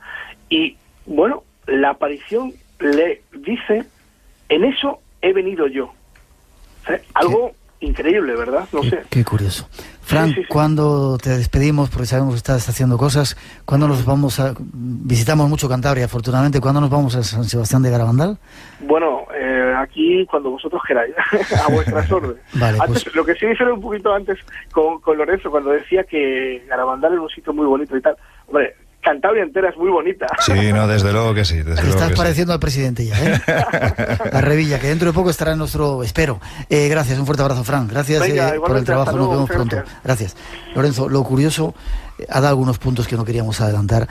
O: Y bueno, la aparición le dice, en eso he venido yo. Algo increíble, ¿verdad? No sé.
B: Qué curioso. Fran,
O: sí.
B: ¿Cuándo te despedimos? Porque sabemos que estás haciendo cosas. ¿Cuándo nos vamos a...? Visitamos mucho Cantabria, afortunadamente. ¿Cuándo nos vamos a San Sebastián de Garabandal?
O: Bueno, aquí cuando vosotros queráis, a vuestras órdenes.
B: Vale,
O: antes,
B: pues...
O: Lo que sí dije un poquito antes con Lorenzo, cuando decía que Garabandal es un sitio muy bonito y tal. Hombre, Cantabria entera es muy bonita.
C: Sí, no, desde luego que sí.
B: Estás pareciendo al presidente ya, ¿eh? A Revilla, que dentro de poco estará en nuestro... Espero. Gracias, un fuerte abrazo, Fran. Gracias por el trabajo, nos vemos pronto. Gracias. Lorenzo, lo curioso, ha dado algunos puntos que no queríamos adelantar.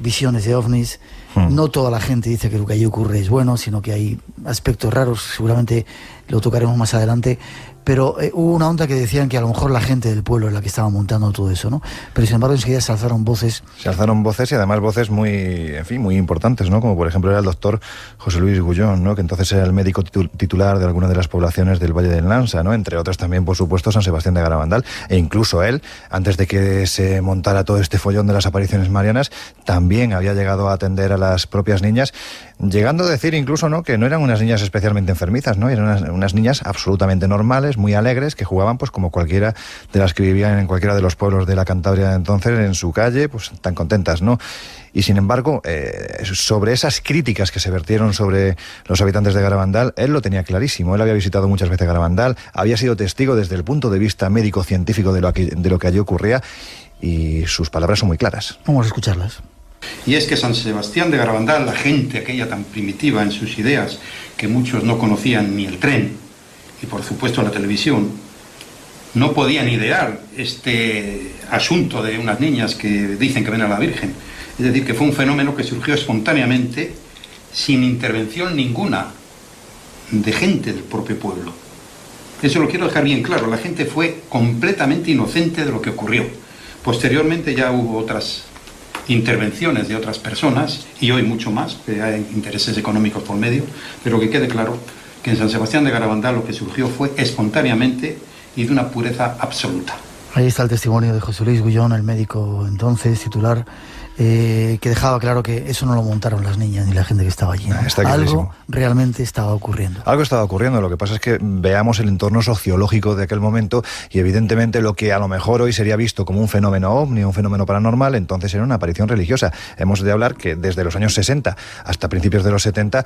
B: Visiones de ovnis. No toda la gente dice que lo que allí ocurre es bueno, sino que hay aspectos raros, seguramente lo tocaremos más adelante. Pero hubo una onda que decían que a lo mejor la gente del pueblo es la que estaba montando todo eso, ¿no? Pero sin embargo enseguida se alzaron voces.
C: Se alzaron voces y además voces muy importantes, ¿no? Como por ejemplo era el doctor José Luis Gullón, ¿no?, que entonces era el médico titular de alguna de las poblaciones del Valle del Nansa, ¿no?, entre otras también, por supuesto, San Sebastián de Garabandal. E incluso él, antes de que se montara todo este follón de las apariciones marianas, también había llegado a atender a las propias niñas, llegando a decir incluso, ¿no?, que no eran unas niñas especialmente enfermizas, ¿no?, eran unas niñas absolutamente normales, muy alegres, que jugaban pues como cualquiera de las que vivían en cualquiera de los pueblos de la Cantabria de entonces, en su calle, pues tan contentas, ¿no? Y sin embargo, sobre esas críticas que se vertieron sobre los habitantes de Garabandal, él lo tenía clarísimo. Él había visitado muchas veces Garabandal, había sido testigo desde el punto de vista médico-científico de lo que allí ocurría, y sus palabras son muy claras.
B: Vamos a escucharlas.
N: Y es que San Sebastián de Garabandal, la gente aquella tan primitiva en sus ideas, que muchos no conocían ni el tren, y por supuesto la televisión, no podían idear este asunto de unas niñas que dicen que ven a la Virgen. Es decir, que fue un fenómeno que surgió espontáneamente, sin intervención ninguna de gente del propio pueblo. Eso lo quiero dejar bien claro. La gente fue completamente inocente de lo que ocurrió. Posteriormente ya hubo otras intervenciones de otras personas, y hoy mucho más, que hay intereses económicos por medio, pero que quede claro que en San Sebastián de Garabandal lo que surgió fue espontáneamente y de una pureza absoluta.
B: Ahí está el testimonio de José Luis Gullón, el médico entonces titular, que dejaba claro que eso no lo montaron las niñas ni la gente que estaba allí. Algo realmente estaba ocurriendo.
C: Algo estaba ocurriendo, lo que pasa es que veamos el entorno sociológico de aquel momento y evidentemente lo que a lo mejor hoy sería visto como un fenómeno ovni, un fenómeno paranormal, entonces era una aparición religiosa. Hemos de hablar que desde los años 60 hasta principios de los 70,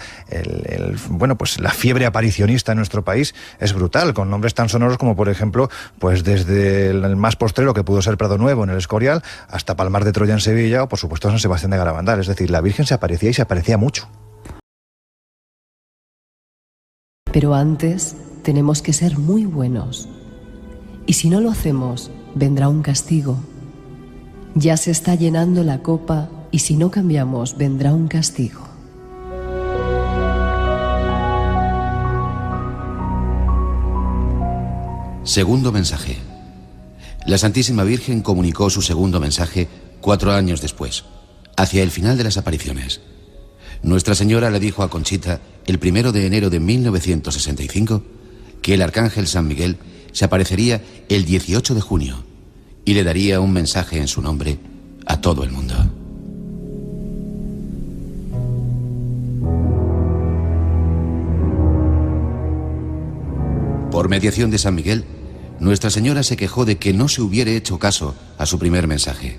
C: bueno, pues la fiebre aparicionista en nuestro país es brutal, con nombres tan sonoros como por ejemplo, pues desde el más postrero que pudo ser Prado Nuevo en el Escorial, hasta Palmar de Troya en Sevilla, o por supuesto San Sebastián de Garabandal. Es decir, la Virgen se aparecía y se aparecía mucho.
A: Pero antes tenemos que ser muy buenos. Y si no lo hacemos, vendrá un castigo. Ya se está llenando la copa y si no cambiamos, vendrá un castigo.
D: Segundo mensaje. La Santísima Virgen comunicó su segundo mensaje 4 años después, hacia el final de las apariciones. Nuestra Señora le dijo a Conchita, el 1 de enero de 1965, que el Arcángel San Miguel se aparecería el 18 de junio y le daría un mensaje en su nombre a todo el mundo. Por mediación de San Miguel, Nuestra Señora se quejó de que no se hubiera hecho caso a su primer mensaje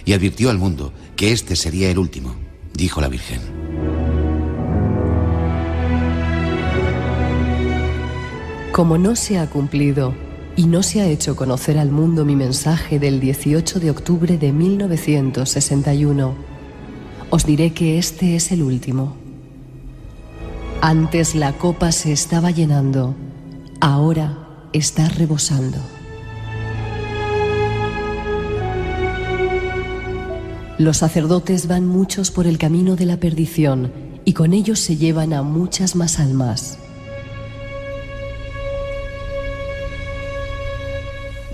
D: y advirtió al mundo que este sería el último, dijo la Virgen.
A: Como no se ha cumplido y no se ha hecho conocer al mundo mi mensaje del 18 de octubre de 1961, os diré que este es el último. Antes la copa se estaba llenando, ahora está rebosando. Los sacerdotes van muchos por el camino de la perdición y con ellos se llevan a muchas más almas.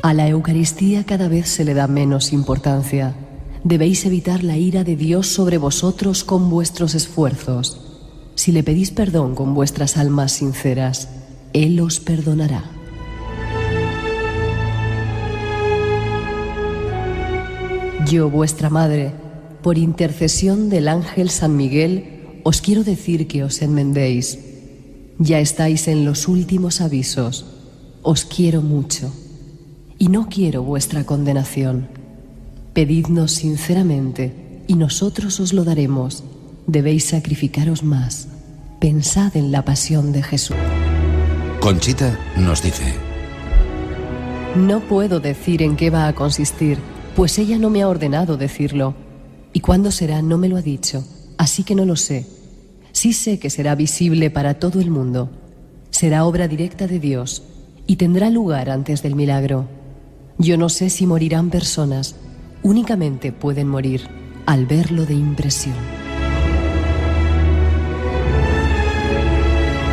A: A la Eucaristía cada vez se le da menos importancia. Debéis evitar la ira de Dios sobre vosotros con vuestros esfuerzos. Si le pedís perdón con vuestras almas sinceras, Él os perdonará. Yo, vuestra madre, por intercesión del ángel San Miguel, os quiero decir que os enmendéis. Ya estáis en los últimos avisos. Os quiero mucho. Y no quiero vuestra condenación. Pedidnos sinceramente, y nosotros os lo daremos. Debéis sacrificaros más. Pensad en la pasión de Jesús.
D: Conchita nos dice:
A: No puedo decir en qué va a consistir, pues ella no me ha ordenado decirlo. Y cuándo será no me lo ha dicho, así que no lo sé. Sí sé que será visible para todo el mundo. Será obra directa de Dios y tendrá lugar antes del milagro. Yo no sé si morirán personas, únicamente pueden morir al verlo de impresión.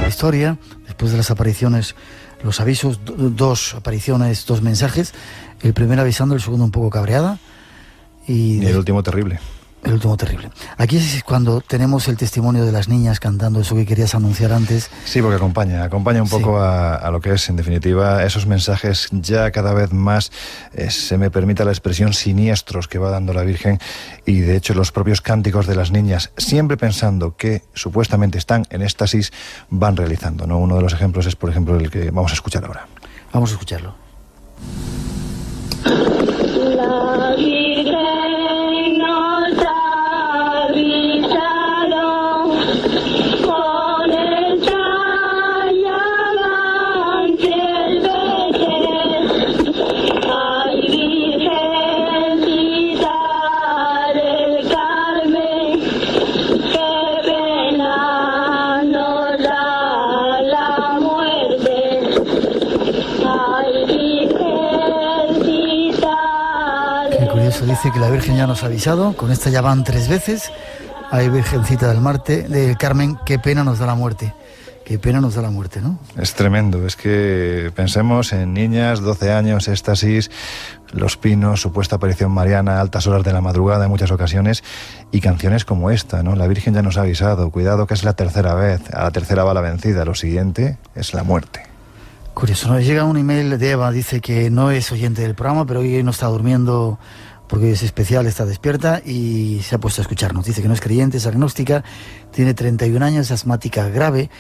B: La historia, después de las apariciones, los avisos, 2 apariciones, 2 mensajes, el primero avisando, el segundo un poco cabreada y
C: el último terrible.
B: El último terrible. Aquí es cuando tenemos el testimonio de las niñas cantando eso que querías anunciar antes.
C: Sí, porque acompaña un poco a lo que es, en definitiva, esos mensajes ya cada vez más, se me permita la expresión, siniestros que va dando la Virgen, y de hecho los propios cánticos de las niñas, siempre pensando que supuestamente están en éxtasis, van realizando, ¿no? Uno de los ejemplos es, por ejemplo, el que vamos a escuchar ahora.
B: Vamos a escucharlo.
G: La Virgen nos ha avisado con el tallavante el Belén. Ay, Virgencita del Carmen, qué pena nos da la muerte. Ay, Virgen.
B: curioso, dice que la Virgen ya nos ha avisado, con esta ya van 3 veces. Ay, Virgencita del Carmen, qué pena nos da la muerte. Qué pena nos da la muerte, ¿no?
C: Es tremendo, es que pensemos en niñas, 12 años, éxtasis, Los Pinos, supuesta aparición mariana, altas horas de la madrugada en muchas ocasiones, y canciones como esta, ¿no? La Virgen ya nos ha avisado, cuidado que es la tercera vez, a la tercera va la vencida, lo siguiente es la muerte.
B: Curioso, nos llega un email de Eva, dice que no es oyente del programa, pero hoy no está durmiendo porque es especial, está despierta y se ha puesto a escucharnos. Dice que no es creyente, es agnóstica, tiene 31 años, es asmática grave,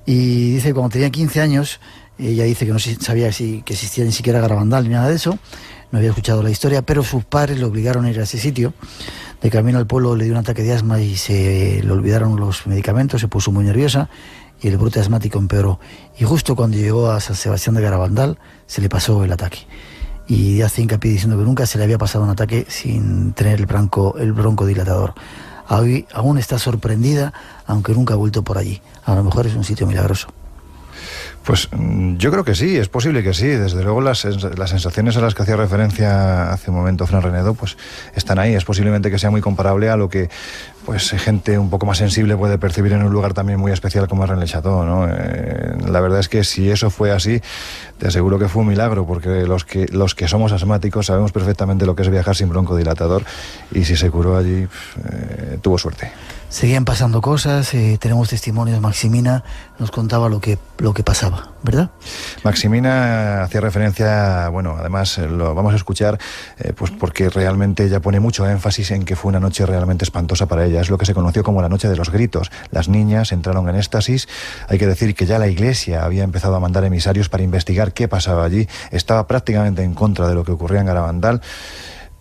B: y dice que cuando tenía 15 años, ella dice que no sabía que existía ni siquiera Garabandal ni nada de eso, no había escuchado la historia, pero sus padres le obligaron a ir a ese sitio. De camino al pueblo le dio un ataque de asma y se le olvidaron los medicamentos, se puso muy nerviosa y el brote asmático empeoró. Y justo cuando llegó a San Sebastián de Garabandal se le pasó el ataque. Y hace hincapié diciendo que nunca se le había pasado un ataque sin tener el broncodilatador. Hoy aún está sorprendida, aunque nunca ha vuelto por allí. A lo mejor es un sitio milagroso.
C: Pues yo creo que sí, es posible que sí. Desde luego las sensaciones a las que hacía referencia hace un momento Fran Renedo, pues están ahí. Es posiblemente que sea muy comparable a lo que pues gente un poco más sensible puede percibir en un lugar también muy especial como es Rennes-le-Château, ¿no? La verdad es que si eso fue así, te aseguro que fue un milagro, porque los que somos asmáticos sabemos perfectamente lo que es viajar sin broncodilatador, y si se curó allí, tuvo suerte.
B: Seguían pasando cosas, tenemos testimonios. Maximina nos contaba lo que pasaba, ¿verdad?
C: Maximina hacía referencia, bueno, además lo vamos a escuchar, pues porque realmente ella pone mucho énfasis en que fue una noche realmente espantosa para ella. Es lo que se conoció como la noche de los gritos. Las niñas entraron en éxtasis. Hay que decir que ya la Iglesia había empezado a mandar emisarios para investigar qué pasaba allí. Estaba prácticamente en contra de lo que ocurría en Garabandal,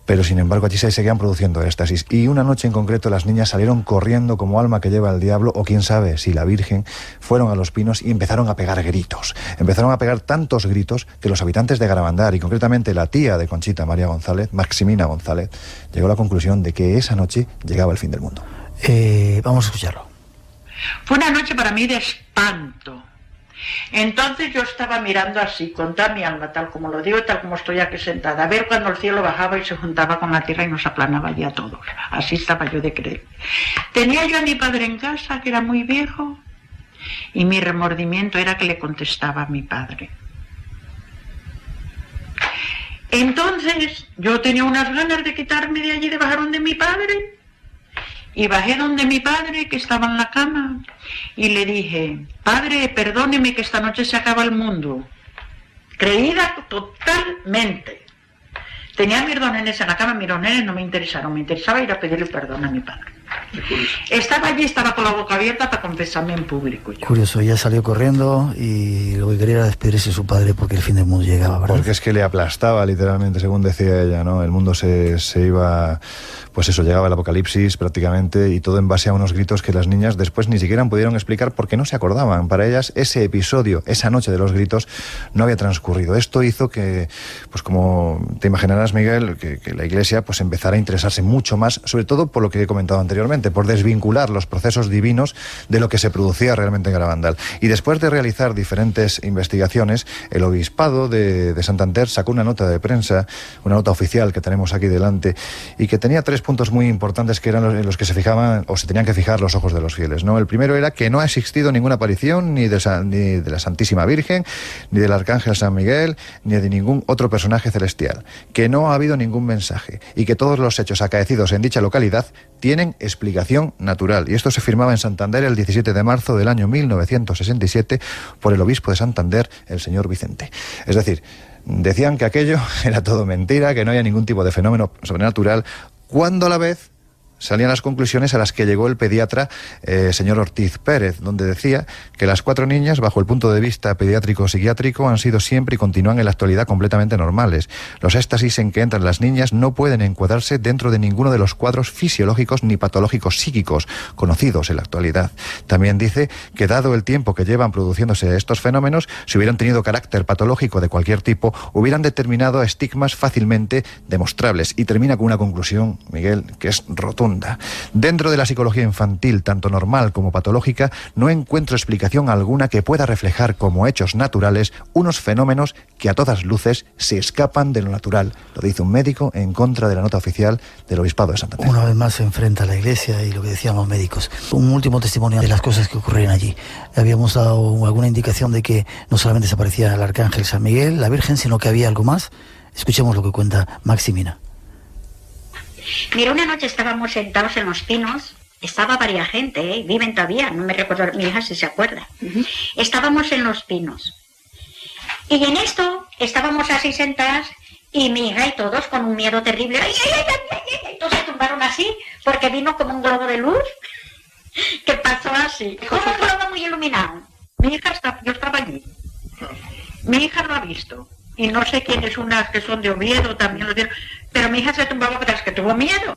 C: pero sin embargo allí se seguían produciendo éxtasis. Y una noche en concreto las niñas salieron corriendo como alma que lleva el diablo, o quién sabe si la Virgen, fueron a Los Pinos y empezaron a pegar gritos. Empezaron a pegar tantos gritos que los habitantes de Garabandal, y concretamente la tía de Conchita, María González, Maximina González, llegó a la conclusión de que esa noche llegaba el fin del mundo.
B: Vamos a escucharlo.
E: Fue una noche para mí de espanto. Entonces yo estaba mirando así, con toda mi alma, tal como lo digo, tal como estoy aquí sentada, a ver cuando el cielo bajaba y se juntaba con la tierra y nos aplanaba ya a todos. Así estaba yo de creer. Tenía yo a mi padre en casa, que era muy viejo, y mi remordimiento era que le contestaba a mi padre. Entonces yo tenía unas ganas de quitarme de allí, de bajar donde mi padre, y bajé donde mi padre, que estaba en la cama, y le dije: padre, perdóneme que esta noche se acaba el mundo. Creída totalmente. Tenía a mis dos nenes en la cama, mis dos nenes no me interesaron, me interesaba ir a pedirle perdón a mi padre. Estaba allí, estaba con la boca abierta para confesarme en público. Yo.
B: Curioso, ella salió corriendo y lo que quería era despedirse de su padre porque el fin del mundo llegaba, ¿verdad?
C: Porque es que le aplastaba literalmente, según decía ella, ¿no? El mundo se iba, pues eso, llegaba el apocalipsis prácticamente, y todo en base a unos gritos que las niñas después ni siquiera pudieron explicar porque no se acordaban. Para ellas ese episodio, esa noche de los gritos, no había transcurrido. Esto hizo que, pues como te imaginarás, Miguel, que la Iglesia pues empezara a interesarse mucho más, sobre todo por lo que he comentado anteriormente, por desvincular los procesos divinos de lo que se producía realmente en Garabandal. Y después de realizar diferentes investigaciones, el Obispado de Santander sacó una nota de prensa, una nota oficial que tenemos aquí delante, y que tenía 3 puntos muy importantes que eran en los que se fijaban o se tenían que fijar los ojos de los fieles, ¿no? El primero era que no ha existido ninguna aparición ni de la Santísima Virgen, ni del Arcángel San Miguel, ni de ningún otro personaje celestial, que no ha habido ningún mensaje, y que todos los hechos acaecidos en dicha localidad tienen explicación natural. Y esto se firmaba en Santander el 17 de marzo del año 1967 por el obispo de Santander, el señor Vicente. Es decir, decían que aquello era todo mentira, que no había ningún tipo de fenómeno sobrenatural, cuando a la vez salían las conclusiones a las que llegó el pediatra señor Ortiz Pérez, donde decía que las 4 niñas, bajo el punto de vista pediátrico-psiquiátrico, han sido siempre y continúan en la actualidad completamente normales. Los éxtasis en que entran las niñas no pueden encuadrarse dentro de ninguno de los cuadros fisiológicos ni patológicos psíquicos conocidos en la actualidad. También dice que, dado el tiempo que llevan produciéndose estos fenómenos, si hubieran tenido carácter patológico de cualquier tipo, hubieran determinado estigmas fácilmente demostrables. Y termina con una conclusión, Miguel, que es rotunda. profunda. Dentro de la psicología infantil, tanto normal como patológica, no encuentro explicación alguna que pueda reflejar como hechos naturales unos fenómenos que a todas luces se escapan de lo natural. Lo dice un médico en contra de la nota oficial del Obispado de Santander.
B: Una vez más se enfrenta a la Iglesia y lo que decían los médicos. Un último testimonio de las cosas que ocurrían allí. Habíamos dado alguna indicación de que no solamente se aparecía el Arcángel San Miguel, la Virgen, sino que había algo más. Escuchemos lo que cuenta Maximina.
P: Mira, una noche estábamos sentados en los pinos, estaba varias gente, viven todavía, no me recuerdo, mi hija si se acuerda. Estábamos en los pinos. Y en esto estábamos así sentadas y mi hija y todos con un miedo terrible. ¡Ay, ay, ay, ay, ay, ay! Todos se tumbaron así porque vino como un globo de luz que pasó así, como un globo muy iluminado. Yo estaba allí. Mi hija lo ha visto. Y no sé quiénes, unas que son de Oviedo también lo vieron. Pero mi hija se tumbaba porque es que tuvo miedo.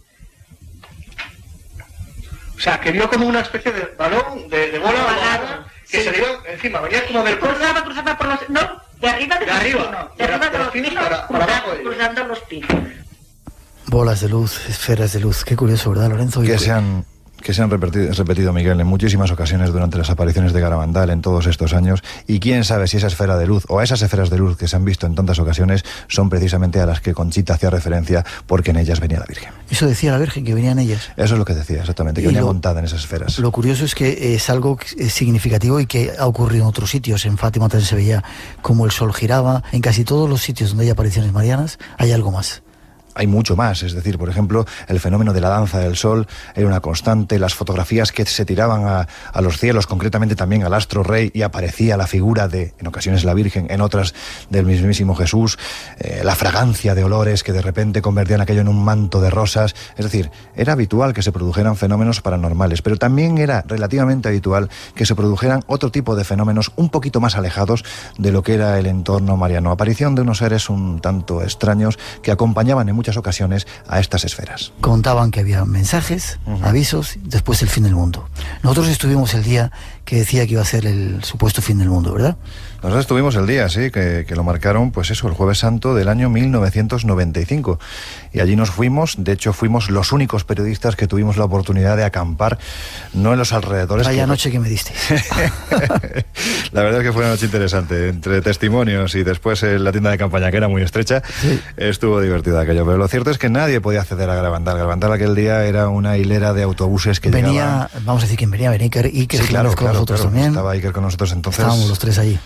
H: O sea, que vio como una especie de balón, de bola, que se le iba encima, venía como del...
P: Cruzaba por los... No, de arriba de los pinos. De arriba de los pinos, cruzando los pinos.
B: Bolas de luz, esferas de luz. Qué curioso, ¿verdad, Lorenzo?
C: Que se han repetido, Miguel, en muchísimas ocasiones durante las apariciones de Garabandal en todos estos años, y quién sabe si esa esfera de luz o esas esferas de luz que se han visto en tantas ocasiones son precisamente a las que Conchita hacía referencia, porque en ellas venía la Virgen.
B: Eso decía la Virgen, que venían ellas.
C: Eso es lo que decía, exactamente, que venía montada en esas esferas.
B: Lo curioso es que es algo significativo y que ha ocurrido en otros sitios. En Fátima también se veía como el sol giraba. En casi todos los sitios donde hay apariciones marianas hay algo más.
C: Hay mucho más, es decir, por ejemplo, el fenómeno de la danza del sol era una constante, las fotografías que se tiraban a los cielos, concretamente también al astro rey, y aparecía la figura de, en ocasiones, la Virgen, en otras del mismísimo Jesús, la fragancia de olores que de repente convertían aquello en un manto de rosas. Es decir, era habitual que se produjeran fenómenos paranormales, pero también era relativamente habitual que se produjeran otro tipo de fenómenos un poquito más alejados de lo que era el entorno mariano. Aparición de unos seres un tanto extraños que acompañaban en muchas ocasiones a estas esferas.
B: Contaban que había mensajes, avisos, después el fin del mundo. Nosotros estuvimos el día que decía que iba a ser el supuesto fin del mundo, ¿verdad?
C: Nosotros estuvimos el día, sí, que lo marcaron, pues eso, el Jueves Santo del año 1995. Y allí nos fuimos, de hecho fuimos los únicos periodistas que tuvimos la oportunidad de acampar, no en los alrededores...
B: Vaya noche que me diste.
C: La verdad es que fue una noche interesante, entre testimonios y después la tienda de campaña, que era muy estrecha, sí. Estuvo divertida aquello. Pero lo cierto es que nadie podía acceder a Garabandal. Garabandal aquel día era una hilera de autobuses que llegaban...
B: Vamos a decir quién venía Iker
C: sí, claro,
B: con nosotros también.
C: Estaba Iker con nosotros entonces.
B: Estábamos los tres allí.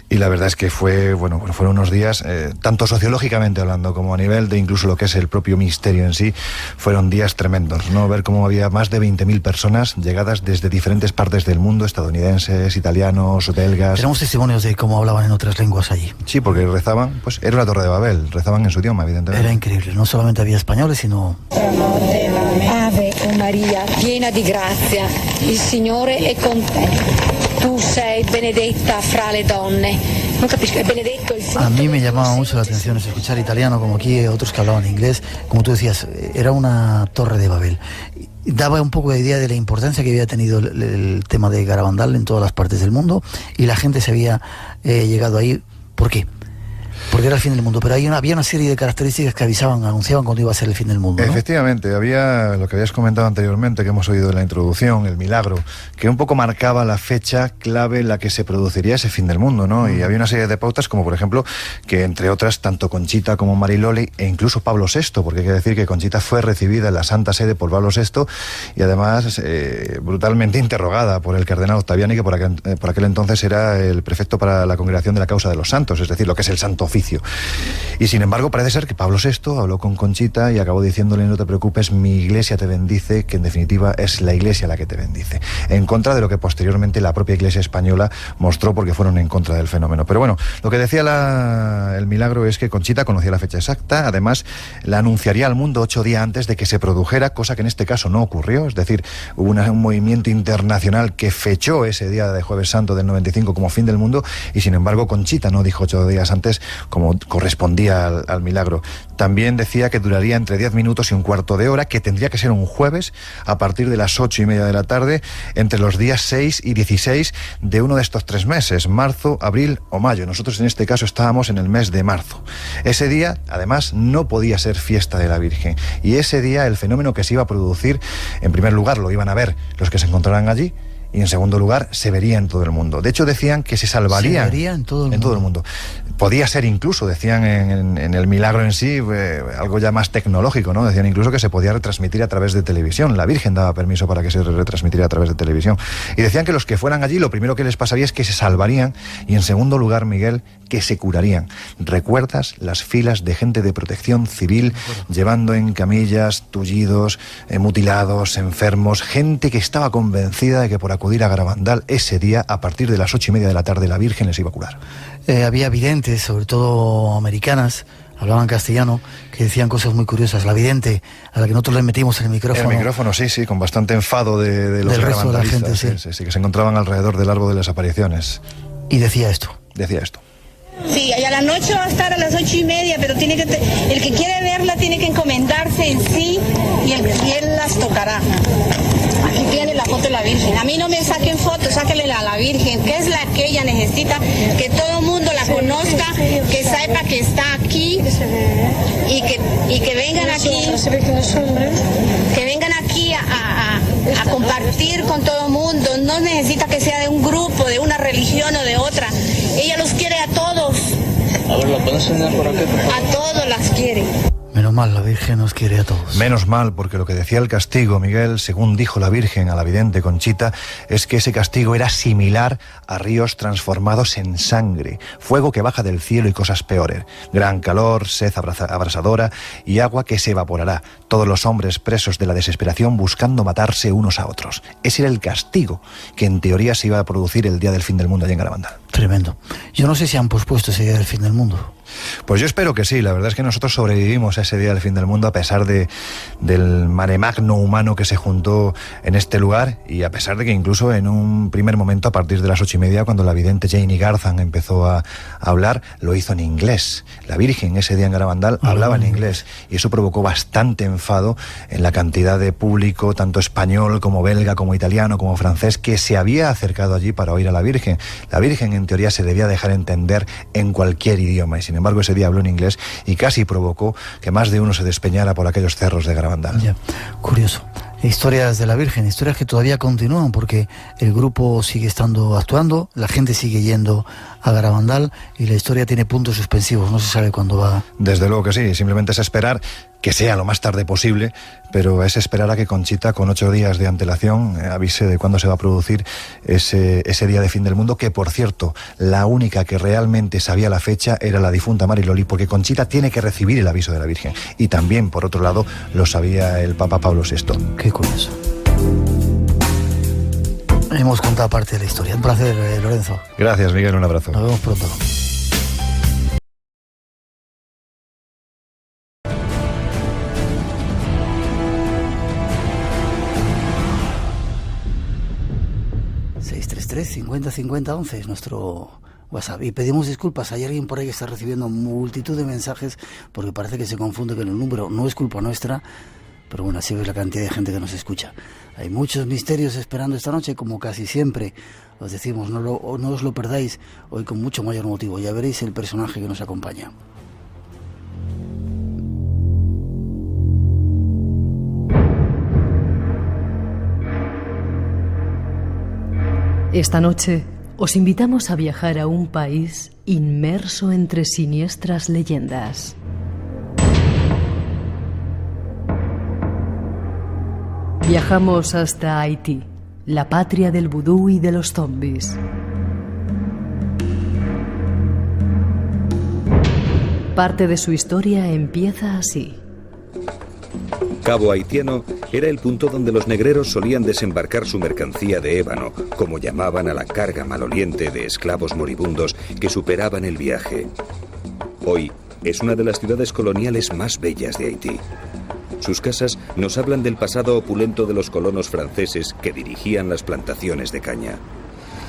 C: Y la verdad es que fueron unos días, tanto sociológicamente hablando como a nivel de incluso lo que es el propio misterio en sí, fueron días tremendos, ¿no? Ver cómo había más de 20.000 personas llegadas desde diferentes partes del mundo, estadounidenses, italianos, belgas.
B: Tenemos testimonios de cómo hablaban en otras lenguas allí.
C: Sí, porque rezaban, pues era una Torre de Babel, rezaban en su idioma, evidentemente.
B: Era increíble, no solamente había españoles, sino...
Q: Ave María, piena di grazia, il Signore è con te. Tu sei benedetta fra le donne. No capisco, è benedetto il Signore.
B: A mí me llamaba mucho la atención escuchar italiano, como aquí otros que hablaban inglés. Como tú decías, era una Torre de Babel. Daba un poco de idea de la importancia que había tenido el tema de Garabandal en todas las partes del mundo, y la gente se había llegado ahí. ¿Por qué? Porque era el fin del mundo, pero había una serie de características que anunciaban cuando iba a ser el fin del mundo, ¿no?
C: Efectivamente, había lo que habías comentado anteriormente, que hemos oído en la introducción, el milagro, que un poco marcaba la fecha clave en la que se produciría ese fin del mundo, ¿no? Y había una serie de pautas, como por ejemplo, que entre otras, tanto Conchita como Mariloli, e incluso Pablo VI, porque hay que decir que Conchita fue recibida en la Santa Sede por Pablo VI, y además brutalmente interrogada por el cardenal Ottaviani, que por aquel entonces era el prefecto para la Congregación de la Causa de los Santos, es decir, lo que es el Santo Oficio. Y sin embargo parece ser que Pablo VI habló con Conchita y acabó diciéndole: no te preocupes, mi iglesia te bendice, que en definitiva es la iglesia la que te bendice, en contra de lo que posteriormente la propia iglesia española mostró, porque fueron en contra del fenómeno. Pero bueno, lo que decía el milagro es que Conchita conocía la fecha exacta, además la anunciaría al mundo 8 días antes de que se produjera, cosa que en este caso no ocurrió. Es decir, hubo un movimiento internacional que fechó ese día de Jueves Santo del 95 como fin del mundo, y sin embargo Conchita no dijo 8 días antes como correspondía al milagro. También decía que duraría entre 10 minutos y un cuarto de hora, que tendría que ser un jueves a partir de las 8:30 de la tarde, entre los días 6 y 16 de uno de estos 3 meses, marzo, abril o mayo. Nosotros en este caso estábamos en el mes de marzo. Ese día, además, no podía ser fiesta de la Virgen. Y ese día el fenómeno que se iba a producir, en primer lugar lo iban a ver los que se encontraran allí, y en segundo lugar se vería en todo el mundo. De hecho decían que se salvaría.
B: Se vería en todo el mundo.
C: Podía ser incluso, decían en el milagro en sí, algo ya más tecnológico, ¿no? Decían incluso que se podía retransmitir a través de televisión. La Virgen daba permiso para que se retransmitiera a través de televisión. Y decían que los que fueran allí, lo primero que les pasaría es que se salvarían, y en segundo lugar, Miguel, que se curarían. ¿Recuerdas las filas de gente de protección civil llevando en camillas, tullidos, mutilados, enfermos, gente que estaba convencida de que por acudir a Garabandal ese día, a partir de las 8:30 de la tarde, la Virgen les iba a curar?
B: Había videntes, sobre todo americanas, hablaban castellano, que decían cosas muy curiosas. La vidente, a la que nosotros le metimos el micrófono.
C: El micrófono, sí, con bastante enfado de los
B: del resto de la gente,
C: sí, que se encontraban alrededor del árbol de las apariciones.
B: Y decía esto.
R: Sí, y a la noche va a estar a las 8:30, pero tiene que el que quiere verla tiene que encomendarse en sí y él las tocará. Aquí tiene la foto de la Virgen. A mí no me saquen fotos, sáquenle a la Virgen, que es la que ella necesita, que todo el mundo la conozca, que sepa que está aquí y que vengan aquí, que vengan aquí a compartir con todo el mundo. No necesita que sea de un grupo, de una religión o de otra. Ella los quiere a todos.
S: A ver, ¿la puedes enseñar por aquí?
R: A todos las quiere.
B: Menos mal, la Virgen nos quiere a todos.
C: Menos mal, porque lo que decía el castigo, Miguel, según dijo la Virgen a la vidente Conchita, es que ese castigo era similar a ríos transformados en sangre, fuego que baja del cielo y cosas peores, gran calor, sed abrasadora y agua que se evaporará, todos los hombres presos de la desesperación buscando matarse unos a otros. Ese era el castigo que en teoría se iba a producir el día del fin del mundo allá en Garabandal.
B: Tremendo. Yo no sé si han pospuesto ese día del fin del mundo.
C: Pues yo espero que sí. La verdad es que nosotros sobrevivimos a ese día del fin del mundo a pesar del mare magno humano que se juntó en este lugar, y a pesar de que incluso en un primer momento, a partir de las 8:30, cuando la vidente Janie Garzan empezó a hablar, lo hizo en inglés. La Virgen ese día en Garabandal hablaba en inglés, y eso provocó bastante enfado en la cantidad de público, tanto español como belga, como italiano, como francés, que se había acercado allí para oír a la Virgen. La Virgen en teoría se debía dejar entender en cualquier idioma, y sin embargo ese día habló en inglés y casi provocó que más de uno se despeñara por aquellos cerros de Garabandal.
B: Ya, curioso. Historias de la Virgen, historias que todavía continúan, porque el grupo sigue estando actuando, la gente sigue yendo a Garabandal y la historia tiene puntos suspensivos, no se sabe cuándo va.
C: Desde luego que sí, simplemente es esperar que sea lo más tarde posible, pero es esperar a que Conchita, con 8 días de antelación, avise de cuándo se va a producir ese día de fin del mundo, que por cierto, la única que realmente sabía la fecha era la difunta Mariloli, porque Conchita tiene que recibir el aviso de la Virgen, y también, por otro lado, lo sabía el Papa Pablo VI.
B: Qué curioso. Hemos contado parte de la historia. Un placer, Lorenzo.
C: Gracias, Miguel, un abrazo.
B: Nos vemos pronto. ...505011 es nuestro WhatsApp. Y pedimos disculpas, hay alguien por ahí que está recibiendo multitud de mensajes porque parece que se confunde con el número. No es culpa nuestra, pero bueno, así es la cantidad de gente que nos escucha. Hay muchos misterios esperando esta noche, como casi siempre. Os decimos, no os lo perdáis, hoy con mucho mayor motivo. Ya veréis el personaje que nos acompaña.
T: Esta noche os invitamos a viajar a un país inmerso entre siniestras leyendas. Viajamos hasta Haití, la patria del vudú y de los zombies. Parte de su historia empieza así.
U: Cabo Haitiano era el punto donde los negreros solían desembarcar su mercancía de ébano, como llamaban a la carga maloliente de esclavos moribundos que superaban el viaje. Hoy es una de las ciudades coloniales más bellas de Haití. Sus casas nos hablan del pasado opulento de los colonos franceses que dirigían las plantaciones de caña.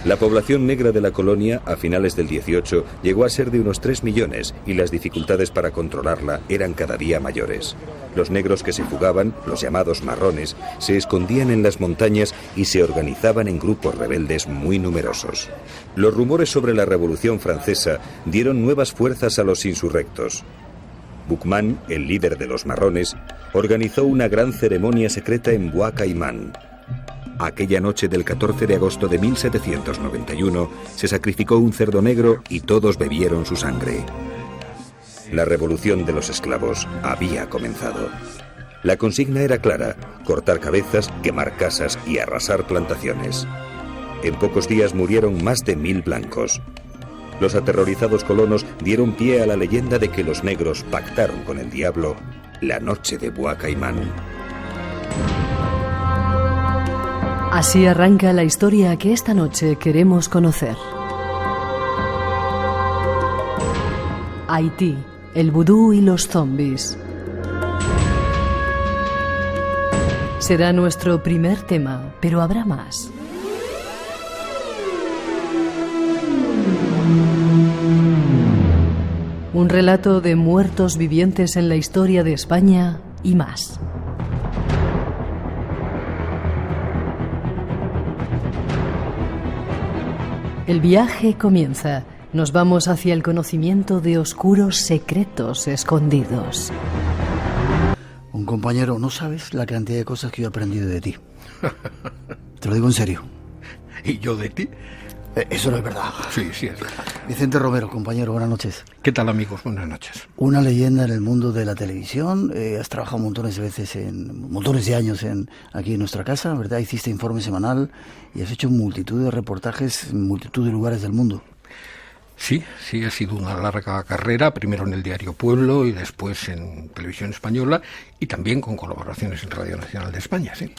U: La población negra de la colonia a finales del 18 llegó a ser de unos 3 millones y las dificultades para controlarla eran cada día mayores. Los negros que se fugaban, los llamados marrones, se escondían en las montañas y se organizaban en grupos rebeldes muy numerosos. Los rumores sobre la Revolución Francesa dieron nuevas fuerzas a los insurrectos. Bucman, el líder de los marrones, organizó una gran ceremonia secreta en Bois Caimán. Aquella noche del 14 de agosto de 1791 se sacrificó un cerdo negro y todos bebieron su sangre. La revolución de los esclavos había comenzado. La consigna era clara: cortar cabezas, quemar casas y arrasar plantaciones. En pocos días murieron más de 1000 blancos. Los aterrorizados colonos dieron pie a la leyenda de que los negros pactaron con el diablo la noche de Bois Caimán.
T: Así arranca la historia que esta noche queremos conocer. Haití, el vudú y los zombies. Será nuestro primer tema, pero habrá más. Un relato de muertos vivientes en la historia de España y más. El viaje comienza. Nos vamos hacia el conocimiento de oscuros secretos escondidos.
B: Un compañero, no sabes la cantidad de cosas que yo he aprendido de ti. Te lo digo en serio.
N: ¿Y yo de ti?
B: Eso no es verdad.
N: Sí, sí es verdad.
B: Vicente Romero, compañero, buenas noches.
N: ¿Qué tal, amigos? Buenas noches.
B: Una leyenda en el mundo de la televisión. Has trabajado montones de años aquí en nuestra casa, ¿verdad? Hiciste informe semanal y has hecho multitud de reportajes en multitud de lugares del mundo.
N: Sí, ha sido una larga carrera, primero en el diario Pueblo y después en Televisión Española y también con colaboraciones en Radio Nacional de España, sí.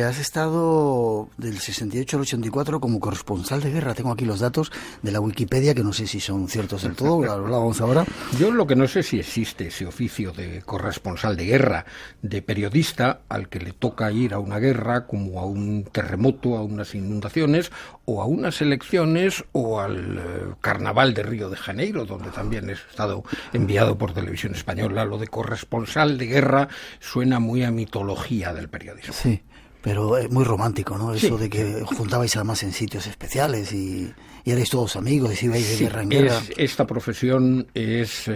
B: Has estado del 68 al 84 como corresponsal de guerra. Tengo aquí los datos de la Wikipedia, que no sé si son ciertos del todo, lo hablábamos ahora.
N: Yo lo que no sé si existe ese oficio de corresponsal de guerra, de periodista al que le toca ir a una guerra, como a un terremoto, a unas inundaciones, o a unas elecciones, o al Carnaval de Río de Janeiro, donde también he estado enviado por Televisión Española. Lo de corresponsal de guerra suena muy a mitología del periodismo.
B: Sí, pero es muy romántico, ¿no? Eso
N: Sí.
B: de que os juntabais además en sitios especiales y erais todos amigos y ibais de guerra en guerra.
N: Esta profesión es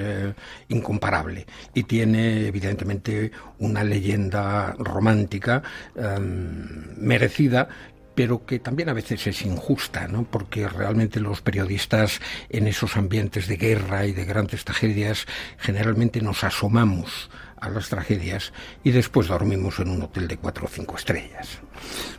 N: incomparable y tiene evidentemente una leyenda romántica merecida, pero que también a veces es injusta, ¿no? Porque realmente los periodistas en esos ambientes de guerra y de grandes tragedias generalmente nos asomamos a las tragedias y después dormimos en un hotel de 4 o 5 estrellas.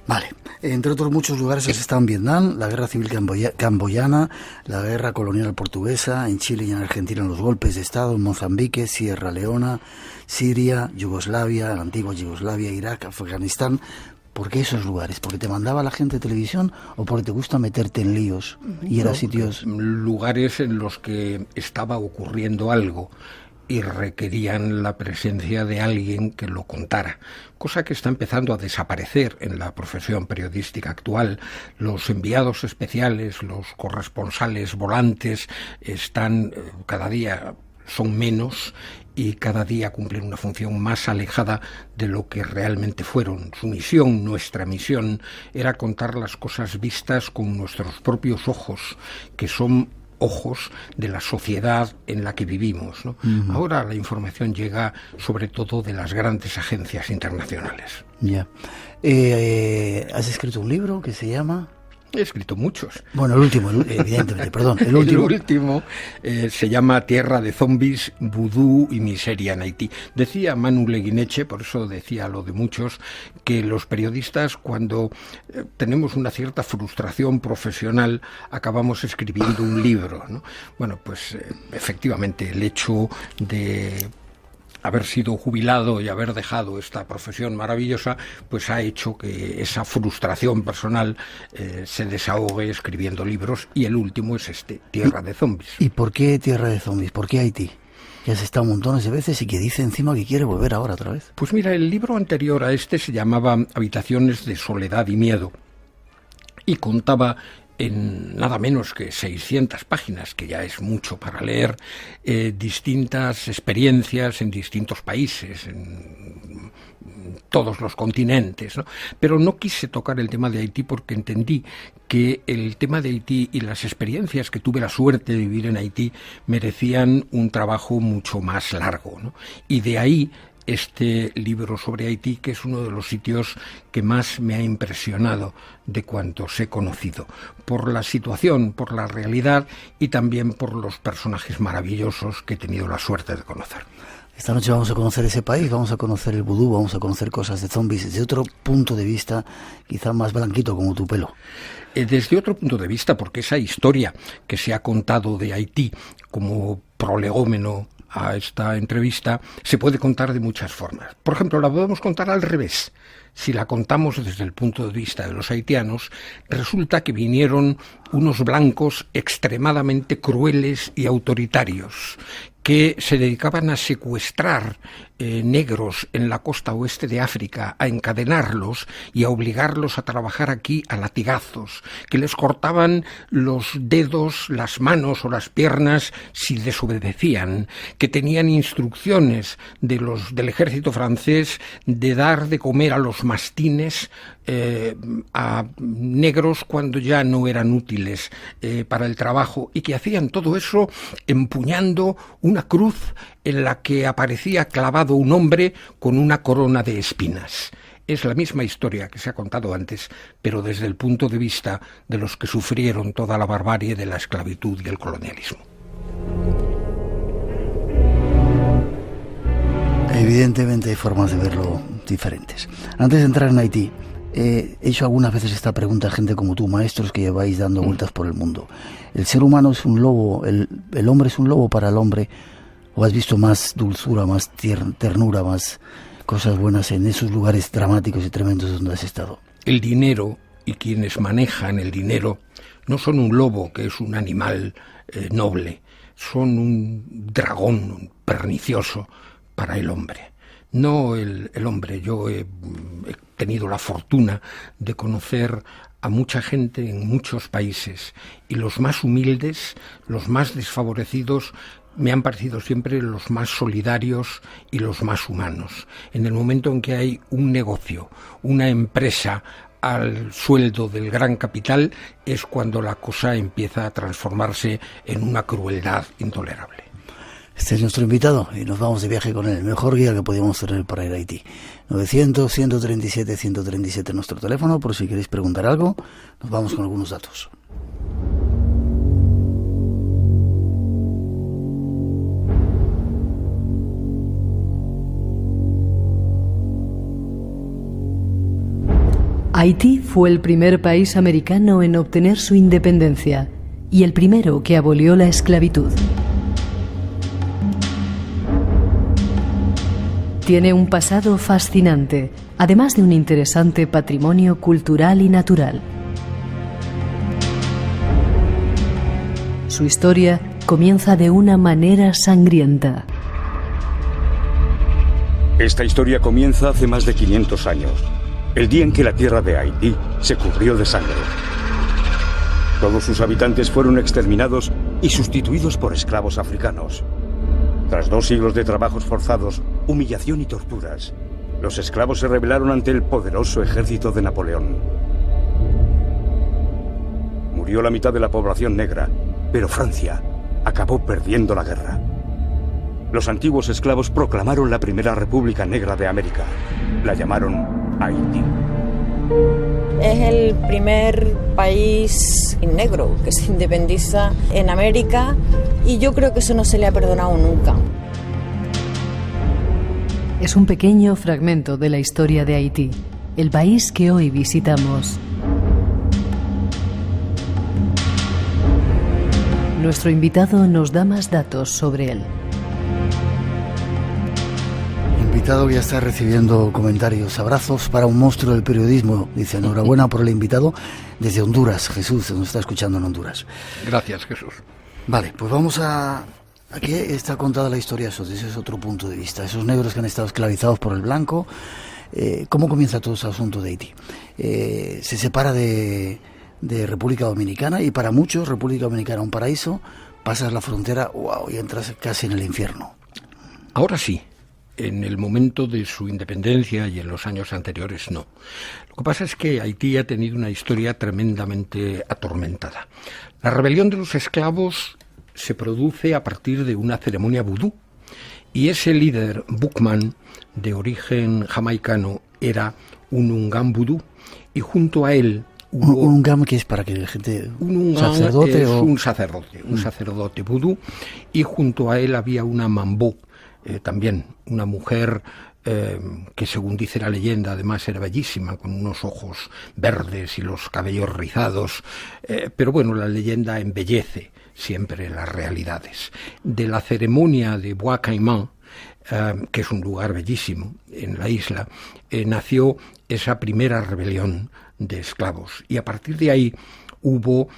B: Vale, entre otros muchos lugares has estado en Vietnam, la guerra civil camboyana, la guerra colonial portuguesa, en Chile y en Argentina los golpes de Estado, en Mozambique, Sierra Leona, Siria, Yugoslavia, la antigua Yugoslavia, Irak, Afganistán. ¿Por qué esos lugares? ¿Porque te mandaba la gente de televisión o porque te gusta meterte en líos y ir a sitios?
N: Lugares en los que estaba ocurriendo algo y requerían la presencia de alguien que lo contara, cosa que está empezando a desaparecer en la profesión periodística actual. Los enviados especiales, los corresponsales volantes están cada día son menos y cada día cumplen una función más alejada de lo que realmente fueron. Su misión, nuestra misión, era contar las cosas vistas con nuestros propios ojos, que son ojos de la sociedad en la que vivimos, ¿no? Uh-huh. Ahora la información llega sobre todo de las grandes agencias internacionales.
B: Ya. ¿Has escrito un libro que se llama...?
N: He escrito muchos.
B: Bueno, el último, evidentemente, perdón. El último
N: se llama Tierra de zombies, vudú y miseria en Haití. Decía Manu Leguineche, por eso decía lo de muchos, que los periodistas cuando tenemos una cierta frustración profesional acabamos escribiendo un libro, ¿no? Bueno, pues efectivamente el hecho de haber sido jubilado y haber dejado esta profesión maravillosa, pues ha hecho que esa frustración personal se desahogue escribiendo libros, y el último es Tierra de zombies.
B: ¿Y por qué Tierra de zombies? ¿Por qué Haití? Que has estado montones de veces y que dice encima que quiere volver ahora otra vez.
N: Pues mira, el libro anterior a se llamaba Habitaciones de soledad y miedo.
F: y contaba en nada menos que 600 páginas, que ya es mucho para leer, distintas experiencias en distintos países, en todos los continentes, ¿no? Pero no quise tocar el tema de Haití porque entendí que el tema de Haití y las experiencias que tuve la suerte de vivir en Haití merecían un trabajo mucho más largo, ¿no? Y de ahí este libro sobre Haití, que es uno de los sitios que más me ha impresionado de cuantos he conocido, por la situación, por la realidad y también por los personajes maravillosos que he tenido la suerte de conocer.
B: Esta noche vamos a conocer ese país, vamos a conocer el vudú, vamos a conocer cosas de zombies desde otro punto de vista, quizá más blanquito como tu pelo.
F: Desde otro punto de vista, porque esa historia que se ha contado de Haití como prolegómeno a esta entrevista se puede contar de muchas formas. Por ejemplo, la podemos contar al revés. Si la contamos desde el punto de vista de los haitianos, resulta que vinieron unos blancos extremadamente crueles y autoritarios que se dedicaban a secuestrar negros en la costa oeste de África, a encadenarlos y a obligarlos a trabajar aquí a latigazos, que les cortaban los dedos, las manos o las piernas si desobedecían, que tenían instrucciones del ejército francés de dar de comer a los mastines a negros cuando ya no eran útiles para el trabajo, y que hacían todo eso empuñando una cruz en la que aparecía clavado un hombre con una corona de espinas. Es la misma historia que se ha contado antes, pero desde el punto de vista de los que sufrieron toda la barbarie de la esclavitud y el colonialismo.
B: Evidentemente hay formas de verlo diferentes. Antes de entrar en Haití, he hecho algunas veces esta pregunta a gente como tú, maestros que lleváis dando vueltas por el mundo. ¿El ser humano es un lobo, el hombre es un lobo para el hombre? ¿O has visto más dulzura, más ternura, más cosas buenas en esos lugares dramáticos y tremendos donde has estado?
F: El dinero y quienes manejan el dinero no son un lobo, que es un animal noble, son un dragón pernicioso para el hombre. No el hombre. Yo he tenido la fortuna de conocer a mucha gente en muchos países, y los más humildes, los más desfavorecidos, me han parecido siempre los más solidarios y los más humanos. En el momento en que hay un negocio, una empresa al sueldo del gran capital, es cuando la cosa empieza a transformarse en una crueldad intolerable.
B: Este es nuestro invitado y nos vamos de viaje con él, el mejor guía que podíamos tener para ir a Haití. 900-137-137 nuestro teléfono, por si queréis preguntar algo. Nos vamos con algunos datos.
T: Haití fue el primer país americano en obtener su independencia y el primero que abolió la esclavitud. Tiene un pasado fascinante, además de un interesante patrimonio cultural y natural. Su historia comienza de una manera sangrienta.
V: Esta historia comienza hace más de 500 años, el día en que la tierra de Haití se cubrió de sangre. Todos sus habitantes fueron exterminados y sustituidos por esclavos africanos. Tras 2 siglos de trabajos forzados, humillación y torturas, los esclavos se rebelaron ante el poderoso ejército de Napoleón. Murió la mitad de la población negra, pero Francia acabó perdiendo la guerra. Los antiguos esclavos proclamaron la primera República Negra de América. La llamaron Haití.
W: Es el primer país negro que se independiza en América y yo creo que eso no se le ha perdonado nunca.
T: Es un pequeño fragmento de la historia de Haití, el país que hoy visitamos. Nuestro invitado nos da más datos sobre él.
B: Invitado ya está recibiendo comentarios, abrazos para un monstruo del periodismo. Dice, enhorabuena por el invitado desde Honduras. Jesús nos está escuchando en Honduras.
F: Gracias, Jesús.
B: Vale, pues vamos a... Aquí está contada la historia, eso, desde ese otro punto de vista. Esos negros que han estado esclavizados por el blanco. ¿Cómo comienza todo ese asunto de Haití? Se separa de de República Dominicana, y para muchos República Dominicana un paraíso, pasas la frontera, wow, y entras casi en el infierno.
F: Ahora sí. En el momento de su independencia y en los años anteriores no. Lo que pasa es que Haití ha tenido una historia tremendamente atormentada. La rebelión de los esclavos se produce a partir de una ceremonia vudú, y ese líder, Boukman, de origen jamaicano, era un Ungam vudú, y junto a él hubo...
B: ¿Un Ungam que es para que la gente...
F: Un Ungam
B: sacerdote
F: es un sacerdote vudú, y junto a él había una Mambó, también una mujer que, según dice la leyenda, además era bellísima, con unos ojos verdes y los cabellos rizados, pero bueno, la leyenda embellece siempre las realidades. De la ceremonia de Bois Caïman, que es un lugar bellísimo en la isla, nació esa primera rebelión de esclavos, y a partir de ahí hubo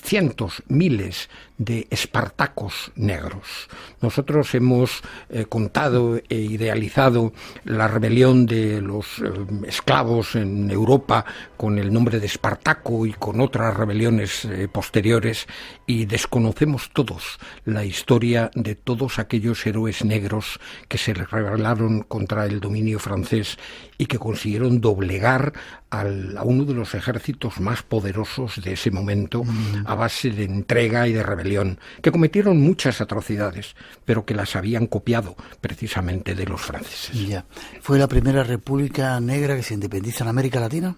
F: cientos, miles de espartacos negros. Nosotros hemos contado e idealizado la rebelión de los esclavos en Europa con el nombre de Espartaco y con otras rebeliones posteriores, y desconocemos todos la historia de todos aquellos héroes negros que se rebelaron contra el dominio francés y que consiguieron doblegar a uno de los ejércitos más poderosos de ese momento a base de entrega y de rebelión, que cometieron muchas atrocidades, pero que las habían copiado precisamente de los franceses.
B: Ya. ¿Fue la primera república negra que se independiza en América Latina?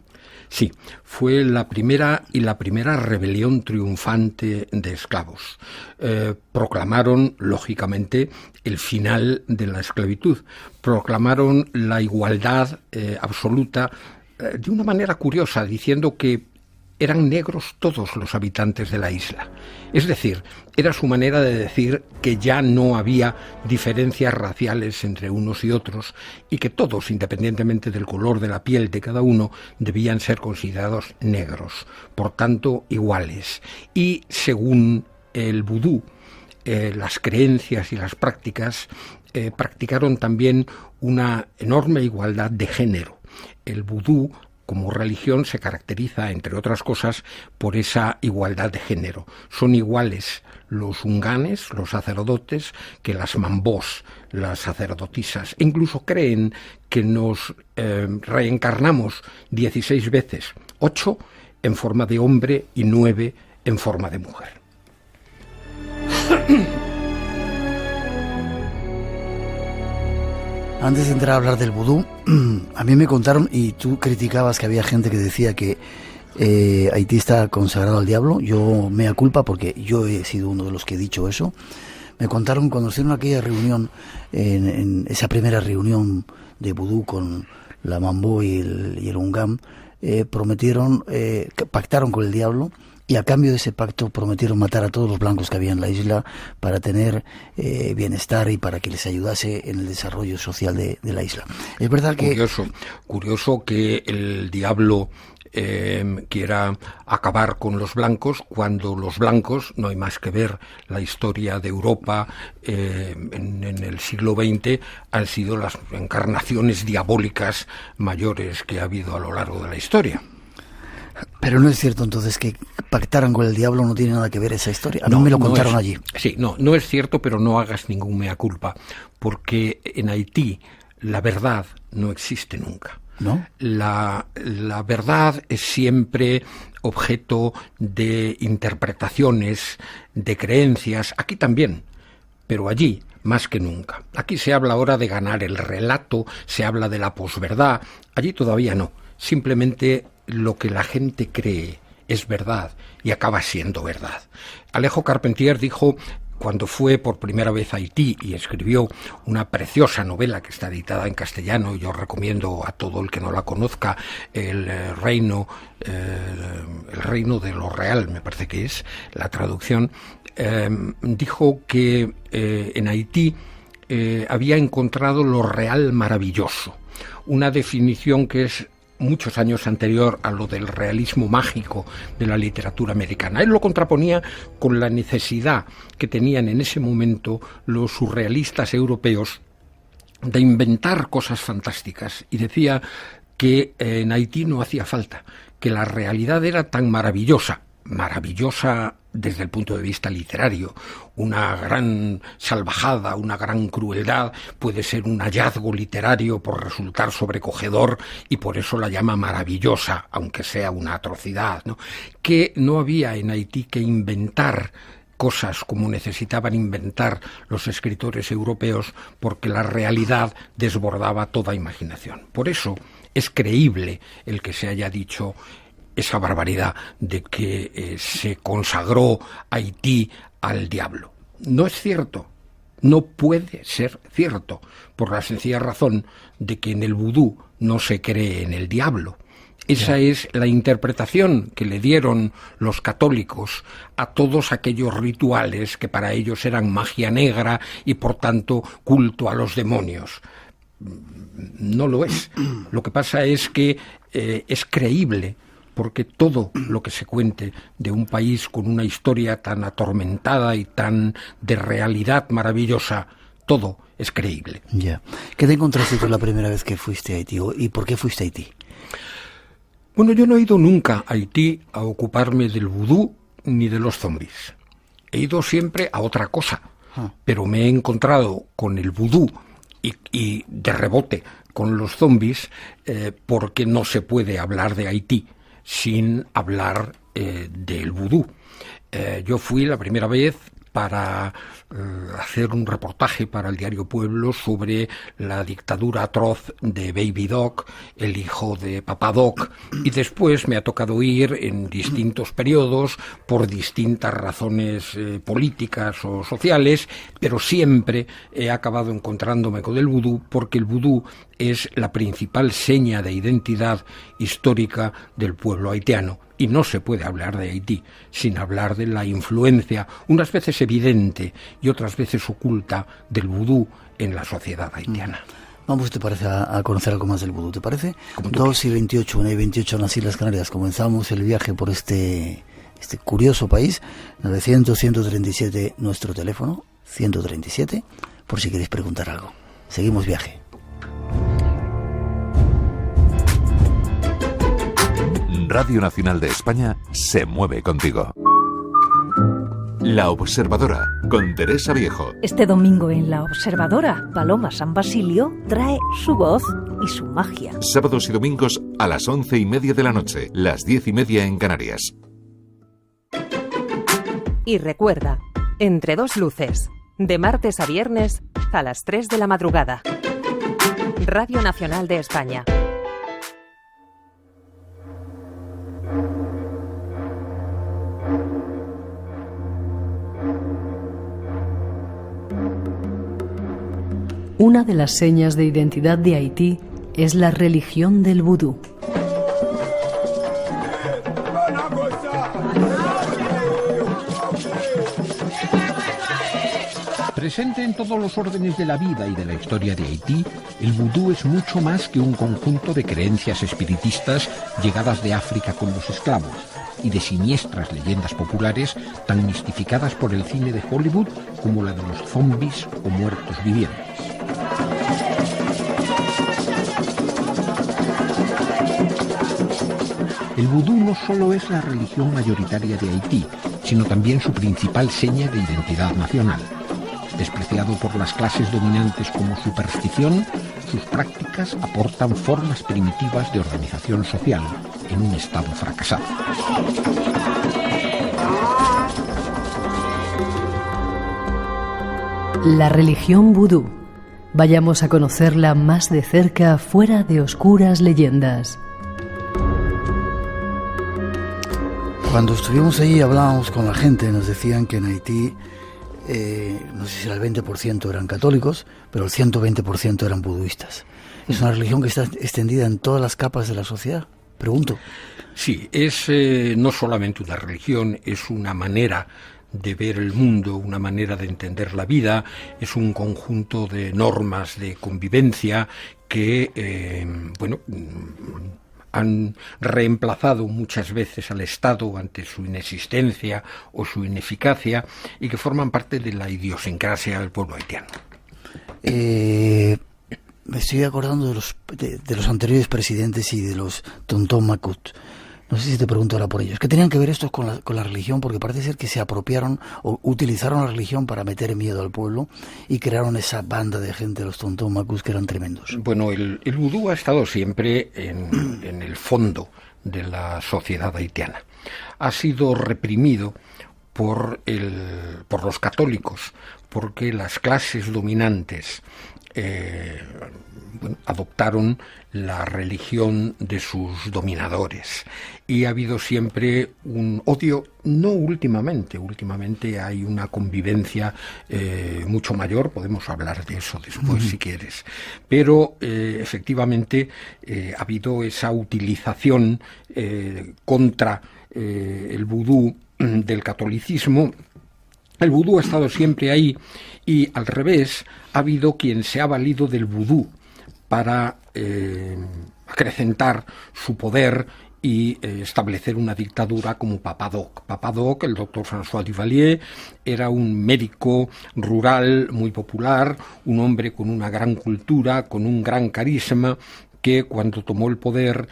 F: Sí, fue la primera rebelión triunfante de esclavos. Proclamaron, lógicamente, el final de la esclavitud. Proclamaron la igualdad absoluta de una manera curiosa, diciendo que eran negros todos los habitantes de la isla. Es decir, era su manera de decir que ya no había diferencias raciales entre unos y otros, y que todos, independientemente del color de la piel de cada uno, debían ser considerados negros, por tanto iguales. Y según el vudú, las creencias y las prácticas, practicaron también una enorme igualdad de género. El vudú, como religión, se caracteriza, entre otras cosas, por esa igualdad de género. Son iguales los unganes, los sacerdotes, que las mambós, las sacerdotisas. E incluso creen que nos reencarnamos 16 veces, 8 en forma de hombre y 9 en forma de mujer.
B: Antes de entrar a hablar del vudú, a mí me contaron, y tú criticabas que había gente que decía que Haití está consagrado al diablo. Yo mea culpa, porque yo he sido uno de los que he dicho eso. Me contaron cuando hicieron aquella reunión, en esa primera reunión de vudú con la Mambó y el Ungam, prometieron, pactaron con el diablo, y a cambio de ese pacto prometieron matar a todos los blancos que había en la isla para tener bienestar y para que les ayudase en el desarrollo social de la isla. Es verdad que...
F: Curioso que el diablo quiera acabar con los blancos, cuando los blancos, no hay más que ver la historia de Europa en el siglo XX, han sido las encarnaciones diabólicas mayores que ha habido a lo largo de la historia.
B: Pero no es cierto entonces que pactaran con el diablo, no tiene nada que ver esa historia. A mí me lo contaron allí.
F: Sí, no es cierto, pero no hagas ningún mea culpa, porque en Haití la verdad no existe nunca.
B: ¿No?
F: La verdad es siempre objeto de interpretaciones, de creencias, aquí también, pero allí más que nunca. Aquí se habla ahora de ganar el relato, se habla de la posverdad, allí todavía no. Simplemente lo que la gente cree es verdad y acaba siendo verdad. Alejo Carpentier dijo, cuando fue por primera vez a Haití y escribió una preciosa novela que está editada en castellano, y yo recomiendo a todo el que no la conozca, El reino de lo real, me parece que es la traducción, dijo que en Haití había encontrado lo real maravilloso, una definición que es muchos años anterior a lo del realismo mágico de la literatura americana. Él lo contraponía con la necesidad que tenían en ese momento los surrealistas europeos de inventar cosas fantásticas, y decía que en Haití no hacía falta, que la realidad era tan maravillosa desde el punto de vista literario. Una gran salvajada, una gran crueldad puede ser un hallazgo literario por resultar sobrecogedor y por eso la llama maravillosa, aunque sea una atrocidad, ¿no? Que no había en Haití que inventar cosas como necesitaban inventar los escritores europeos, porque la realidad desbordaba toda imaginación. Por eso es creíble el que se haya dicho esa barbaridad de que se consagró Haití al diablo. No es cierto, no puede ser cierto, por la sencilla razón de que en el vudú no se cree en el diablo. Esa es la interpretación que le dieron los católicos a todos aquellos rituales que para ellos eran magia negra y por tanto culto a los demonios. No lo es. Lo que pasa es que es creíble, porque todo lo que se cuente de un país con una historia tan atormentada y tan de realidad maravillosa, todo es creíble.
B: Ya. ¿Qué te encontraste tú la primera vez que fuiste a Haití? ¿Y por qué fuiste a Haití?
F: Bueno, yo no he ido nunca a Haití a ocuparme del vudú ni de los zombies. He ido siempre a otra cosa, pero me he encontrado con el vudú y de rebote con los zombies porque no se puede hablar de Haití sin hablar del vudú. Yo fui la primera vez para hacer un reportaje para el diario Pueblo sobre la dictadura atroz de Baby Doc, el hijo de Papá Doc, y después me ha tocado ir en distintos periodos por distintas razones políticas o sociales, pero siempre he acabado encontrándome con el vudú, porque el vudú es la principal seña de identidad histórica del pueblo haitiano. Y no se puede hablar de Haití sin hablar de la influencia, unas veces evidente y otras veces oculta, del vudú en la sociedad haitiana.
B: Vamos, ¿te parece a conocer algo más del vudú? ¿Te parece? 2:28, 1:28 en las Islas Canarias. Comenzamos el viaje por este curioso país. 900-137 nuestro teléfono, 137, por si queréis preguntar algo. Seguimos viaje.
K: Radio Nacional de España se mueve contigo. La Observadora, con Teresa Viejo.
I: Este domingo en La Observadora, Paloma San Basilio trae su voz y su magia.
K: Sábados y domingos a las 11:30 de la noche, las 10:30 en Canarias.
J: Y recuerda, Entre dos luces, de martes a viernes a las 3 de la madrugada. Radio Nacional de España.
T: Una de las señas de identidad de Haití es la religión del vudú.
F: Presente en todos los órdenes de la vida y de la historia de Haití, el vudú es mucho más que un conjunto de creencias espiritistas llegadas de África con los esclavos y de siniestras leyendas populares tan mistificadas por el cine de Hollywood como la de los zombies o muertos vivientes. El vudú no solo es la religión mayoritaria de Haití, sino también su principal seña de identidad nacional. Despreciado por las clases dominantes como superstición, sus prácticas aportan formas primitivas de organización social en un estado fracasado.
T: La religión vudú. Vayamos a conocerla más de cerca, fuera de oscuras leyendas.
B: Cuando estuvimos ahí hablábamos con la gente, nos decían que en Haití, no sé si era el 20% eran católicos, pero el 120% eran budistas. ¿Es una religión que está extendida en todas las capas de la sociedad? Pregunto.
F: Sí, es no solamente una religión, es una manera de ver el mundo, una manera de entender la vida, es un conjunto de normas de convivencia que, han reemplazado muchas veces al Estado ante su inexistencia o su ineficacia y que forman parte de la idiosincrasia del pueblo haitiano.
B: Me estoy acordando de los anteriores presidentes y de los Tonton Macoute. No sé si te pregunto ahora por ellos. ¿Qué tenían que ver estos con la religión? Porque parece ser que se apropiaron o utilizaron la religión para meter miedo al pueblo y crearon esa banda de gente, los Tonton Macoute, que eran tremendos.
F: Bueno, el vudú ha estado siempre en el fondo de la sociedad haitiana. Ha sido reprimido por los católicos, porque las clases dominantes adoptaron la religión de sus dominadores, y ha habido siempre un odio, no últimamente hay una convivencia mucho mayor, podemos hablar de eso después si quieres, pero efectivamente ha habido esa utilización contra el vudú del catolicismo. El vudú ha estado siempre ahí, y al revés, ha habido quien se ha valido del vudú para acrecentar su poder y establecer una dictadura como Papa Doc. Papa Doc, el doctor François Duvalier, era un médico rural muy popular, un hombre con una gran cultura, con un gran carisma, que cuando tomó el poder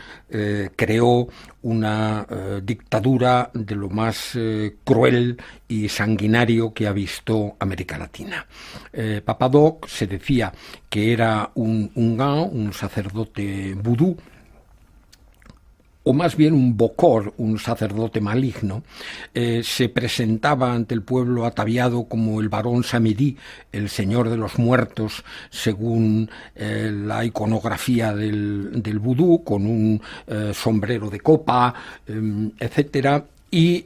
F: creó una dictadura de lo más cruel y sanguinario que ha visto América Latina. Papa Doc se decía que era un sacerdote vudú, o más bien un bokor, un sacerdote maligno. Se presentaba ante el pueblo ataviado como el barón Samedi, el señor de los muertos, según la iconografía del vudú, con un sombrero de copa, etcétera, y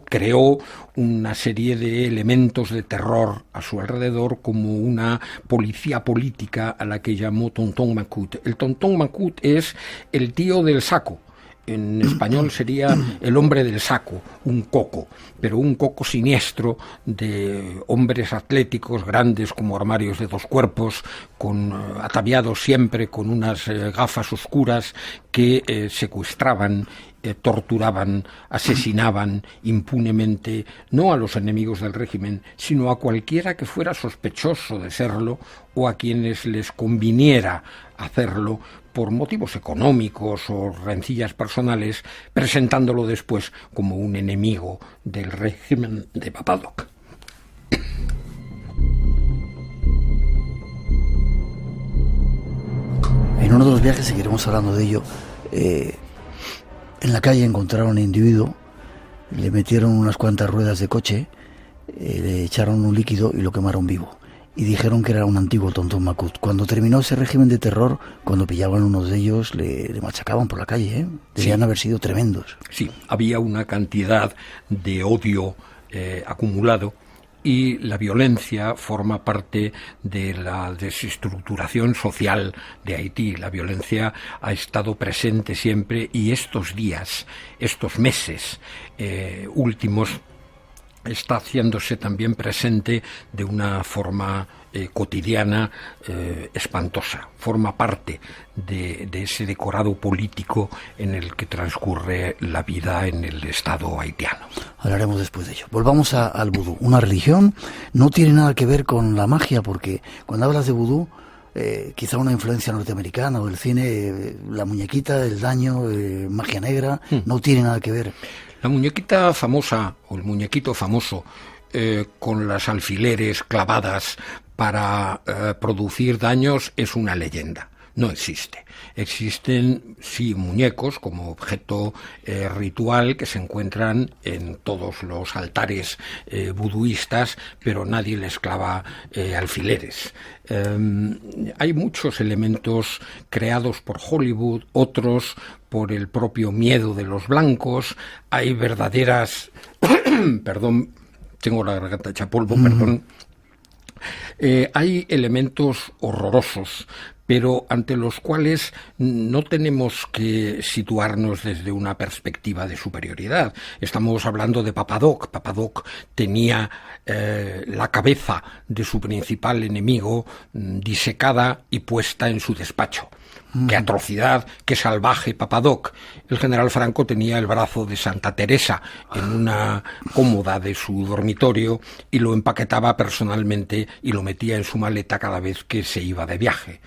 F: creó una serie de elementos de terror a su alrededor, como una policía política a la que llamó Tonton Macoute. El Tonton Macoute es el tío del saco. En español sería el hombre del saco, un coco, pero un coco siniestro de hombres atléticos grandes como armarios de 2 cuerpos, ataviados siempre con unas gafas oscuras que secuestraban, torturaban, asesinaban impunemente, no a los enemigos del régimen, sino a cualquiera que fuera sospechoso de serlo o a quienes les conviniera hacerlo por motivos económicos o rencillas personales, presentándolo después como un enemigo del régimen de Papa Doc.
B: En uno de los viajes seguiremos hablando de ello. En la calle encontraron a un individuo, le metieron unas cuantas ruedas de coche, le echaron un líquido y lo quemaron vivo. Y dijeron que era un antiguo Tonton Macoute. Cuando terminó ese régimen de terror, cuando pillaban uno de ellos, le machacaban por la calle, ¿eh? Debían haber sido tremendos.
F: Sí, había una cantidad de odio acumulado, y la violencia forma parte de la desestructuración social de Haití. La violencia ha estado presente siempre, y estos días, estos meses últimos, está haciéndose también presente de una forma cotidiana, espantosa. Forma parte de ese decorado político en el que transcurre la vida en el Estado haitiano.
B: Hablaremos después de ello. Volvamos al vudú. Una religión, no tiene nada que ver con la magia, porque cuando hablas de vudú, quizá una influencia norteamericana o del cine, la muñequita, el daño, magia negra, no tiene nada que ver.
F: La muñequita famosa, o el muñequito famoso, con las alfileres clavadas para producir daños, es una leyenda. No existe. Existen, sí, muñecos como objeto ritual que se encuentran en todos los altares buduistas, pero nadie les clava alfileres. Hay muchos elementos creados por Hollywood, otros por el propio miedo de los blancos. Hay verdaderas... perdón, tengo la garganta hecha polvo, perdón. Hay elementos horrorosos, pero ante los cuales no tenemos que situarnos desde una perspectiva de superioridad. Estamos hablando de Papa Doc. Papa Doc tenía la cabeza de su principal enemigo disecada y puesta en su despacho. Qué atrocidad, qué salvaje Papadoc. El general Franco tenía el brazo de Santa Teresa en una cómoda de su dormitorio y lo empaquetaba personalmente y lo metía en su maleta cada vez que se iba de viaje.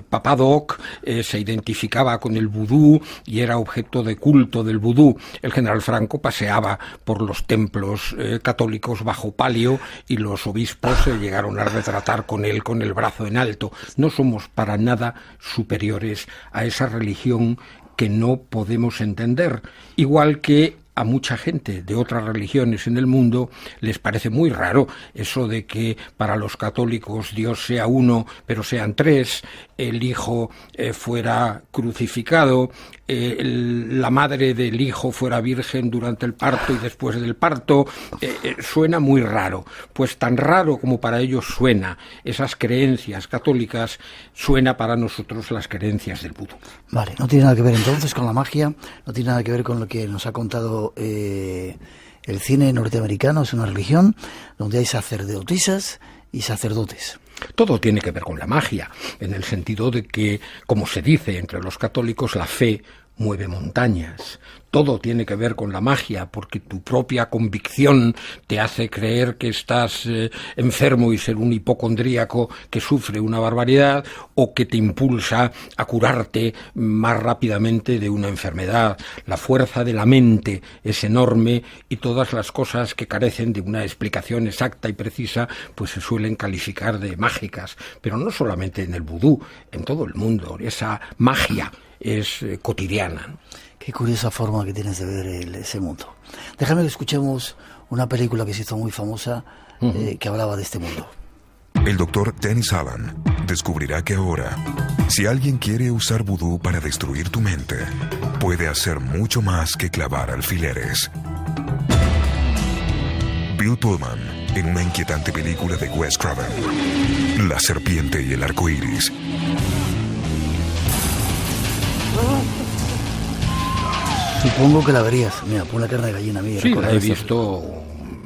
F: Papadoc se identificaba con el vudú y era objeto de culto del vudú. El general Franco paseaba por los templos católicos bajo palio y los obispos se llegaron a retratar con él con el brazo en alto. No somos para nada superiores a esa religión que no podemos entender, igual que a mucha gente de otras religiones en el mundo les parece muy raro eso de que para los católicos Dios sea uno, pero sean tres, el hijo fuera crucificado, la madre del hijo fuera virgen durante el parto y después del parto. Suena muy raro. Pues tan raro como para ellos suena esas creencias católicas, suena para nosotros las creencias del vudú.
B: Vale, no tiene nada que ver entonces con la magia, no tiene nada que ver con lo que nos ha contado el cine norteamericano. Es una religión donde hay sacerdotisas y sacerdotes.
F: Todo tiene que ver con la magia, en el sentido de que, como se dice entre los católicos, la fe mueve montañas. Todo tiene que ver con la magia, porque tu propia convicción te hace creer que estás enfermo y ser un hipocondríaco que sufre una barbaridad, o que te impulsa a curarte más rápidamente de una enfermedad. La fuerza de la mente es enorme y todas las cosas que carecen de una explicación exacta y precisa pues se suelen calificar de mágicas. Pero no solamente en el vudú, en todo el mundo. Esa magia es cotidiana.
B: Qué curiosa forma que tienes de ver ese mundo. Déjame que escuchemos una película que se hizo muy famosa que hablaba de este mundo.
L: El doctor Dennis Allen descubrirá que ahora, si alguien quiere usar vudú para destruir tu mente, puede hacer mucho más que clavar alfileres. Bill Pullman, en una inquietante película de Wes Craven, La serpiente y el arco iris.
B: Supongo que la verías. Mira, pon la carne de gallina. Mira,
F: sí, la he visto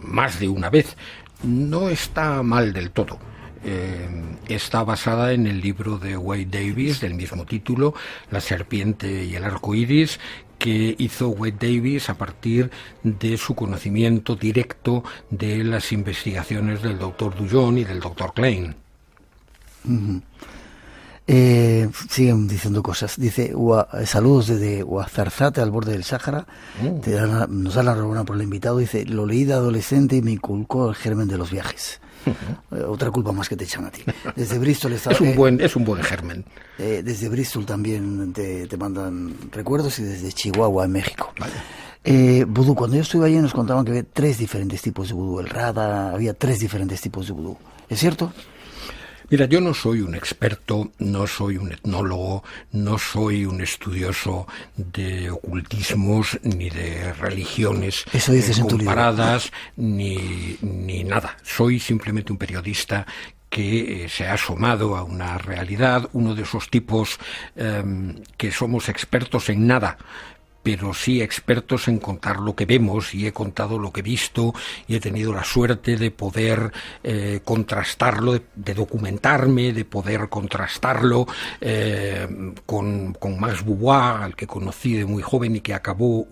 F: más de una vez. No está mal del todo. Está basada en el libro de Wade Davis, del mismo título, La serpiente y el arco iris, que hizo Wade Davis a partir de su conocimiento directo de las investigaciones del doctor Dujon y del doctor Klein.
B: Siguen diciendo cosas. Dice, saludos desde Ouarzazate, al borde del Sáhara. Nos dan la enhorabuena por el invitado. Dice, lo leí de adolescente y me inculcó el germen de los viajes. Otra culpa más que te echan a ti. Desde Bristol está,
F: es un buen germen.
B: Desde Bristol también te mandan recuerdos, y desde Chihuahua, en México. Vale. Vudú, cuando yo estuve allí nos contaban que había 3 diferentes tipos de vudú. El Rada, había 3 diferentes tipos de vudú. ¿Es cierto?
F: Mira, yo no soy un experto, no soy un etnólogo, no soy un estudioso de ocultismos ni de religiones comparadas, ni nada. Soy simplemente un periodista que se ha asomado a una realidad, uno de esos tipos que somos expertos en nada, pero sí expertos en contar lo que vemos, y he contado lo que he visto, y he tenido la suerte de poder contrastarlo, de documentarme, de poder contrastarlo con Max Beauvoir, al que conocí de muy joven y que acabó